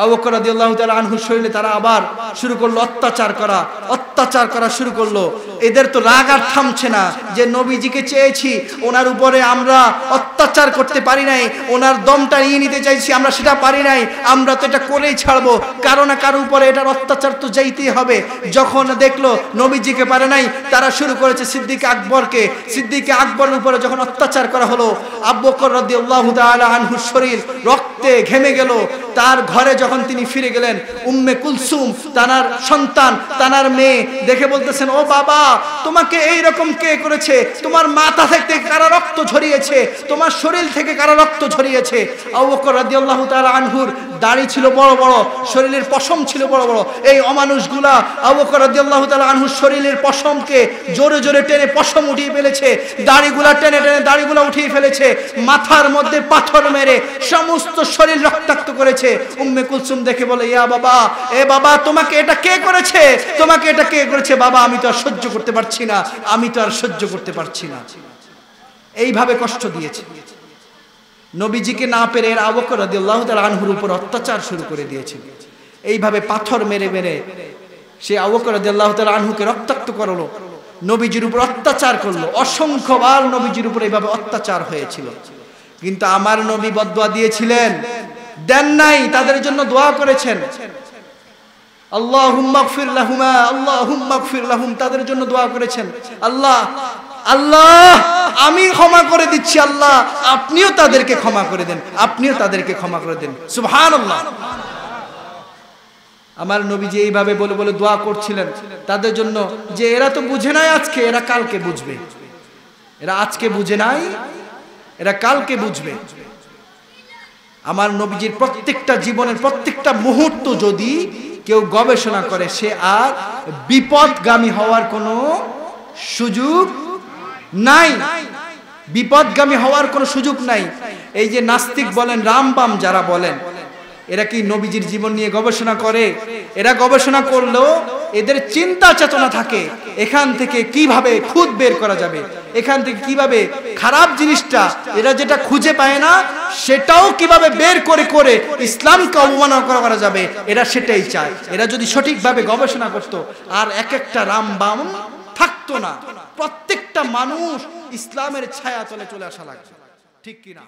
আবু বকর রাদিয়াল্লাহু তাআলা আনহুর শরীরে তারা আবার শুরু করলো অত্যাচার করা, অত্যাচার করা শুরু করলো। এদের তো রাগ আর থামছে না যে নবীজিকে চেয়েছি, ওনার উপরে আমরা অত্যাচার করতে পারি নাই, ওনার দমটা নিয়ে নিতে চাইছি, আমরা সেটা পারি নাই, আমরা তো এটা করেই ছাড়বো, কারো না কারো উপরে এটার অত্যাচার তো যাইতেই হবে। যখন দেখলো নবীজিকে পারে নাই, তারা শুরু করেছে সিদ্দিক আকবরকে। সিদ্দিক আকবরের উপরে যখন অত্যাচার করা হলো, আবু বকর রাদিয়াল্লাহু তাআলা আনহুর শরীর রক্তে ঘেমে গেল। তার ঘরে যখন তিনি ফিরে গেলেন, উম্মে কুলসুম তানার সন্তান, তানার মেয়ে দেখে বলতেছেন, ও বাবা, তোমাকে এই রকম কে করেছে? তোমার মাথা থেকে কারা রক্ত ঝরিয়েছে? তোমার শরীর থেকে কারা রক্ত ঝরিয়েছে? আবু বকর রাদিয়াল্লাহু তাআলা আনহুর দাড়ি ছিল বড় বড়, শরীরের পশম ছিল বড় বড়। এই অমানুষগুলা আবু বকর রাদিয়াল্লাহু তাআলা আনহুর শরীরের পশমকে জোরে জোরে টেনে পশম উঠিয়ে ফেলেছে, দাড়িগুলা টেনে টেনে দাড়িগুলা উঠিয়ে ফেলেছে, মাথার মধ্যে পাথর মেরে সমস্ত শরীর রক্তাক্ত করেছে। উম্মে কুলসুম দেখে বলে, ইয়া বাবা, এ বাবা, তোমাকে এটা কে করেছে? তোমাকে এটা কে করেছে? বাবা, আমি তো আর সহ্য করতে পারছি না, আমি তো আর সহ্য করতে পারছি না। এইভাবে কষ্ট দিয়েছে নবীজিকে না পেরে। এর আবু বকর রাদিয়াল্লাহু তাআলা আনহুর উপর অত্যাচার শুরু করে দিয়েছে। এইভাবে পাথর মেরে মেরে সে আবু বকর রাদিয়াল্লাহু তাআলা আনহুকে রক্তাক্ত করলো, নবীজির উপর অত্যাচার করলো। অসংখ্যবার নবীজির উপর এইভাবে অত্যাচার হয়েছিল। কিন্তু আমার নবী বদদুয়া দিয়েছিলেন, দেন নাই, তাদের জন্য দোয়া করেছেন, আল্লাহুম্মা গফির লাহুমা, আল্লাহুম্মা গফির লাহুম, তাদের জন্য দোয়া করেছেন, আল্লাহ, আল্লাহ, আমি ক্ষমা করে দিচ্ছি, আল্লাহ আপনিও তাদেরকে ক্ষমা করে দেন, আপনিও তাদেরকে ক্ষমা করে দেন। সুবহানাল্লাহ। আমার নবীজি এইভাবে বলে বলে দোয়া করছিলেন তাদের জন্য, যে এরা তো বুঝে নাই আজকে, এরা কালকে বুঝবে। এরা আজকে বুঝে নাই, এরা কালকে বুঝবে। আমার নবীজির প্রত্যেকটা জীবনের প্রত্যেকটা মুহূর্ত যদি কেউ গবেষণা করে, সে আর বিপদগামী হওয়ার কোনো সুযোগ নাই, বিপদগামী হওয়ার কোনো সুযোগ নাই। এই যে নাস্তিক বলেন, রামবাম যারা বলেন, এরা কি নবীজির জীবন নিয়ে গবেষণা করে? এরা গবেষণা করলেও এদের চিন্তা চেতনা থাকে এখান থেকে কিভাবে খুদ বের করা যাবে, এখান থেকে কিভাবে খারাপ জিনিসটা এরা যেটা খুঁজে পায় না সেটাও কিভাবে বের করে করে ইসলামকে অবমাননা করা যাবে, এরা সেটাই চায়। এরা যদি সঠিকভাবে গবেষণা করত, আর এক একটা রামবাম থাকতো না, প্রত্যেকটা মানুষ ইসলামের ছায়া তলে চলে আসা লাগবে। ঠিক কিনা?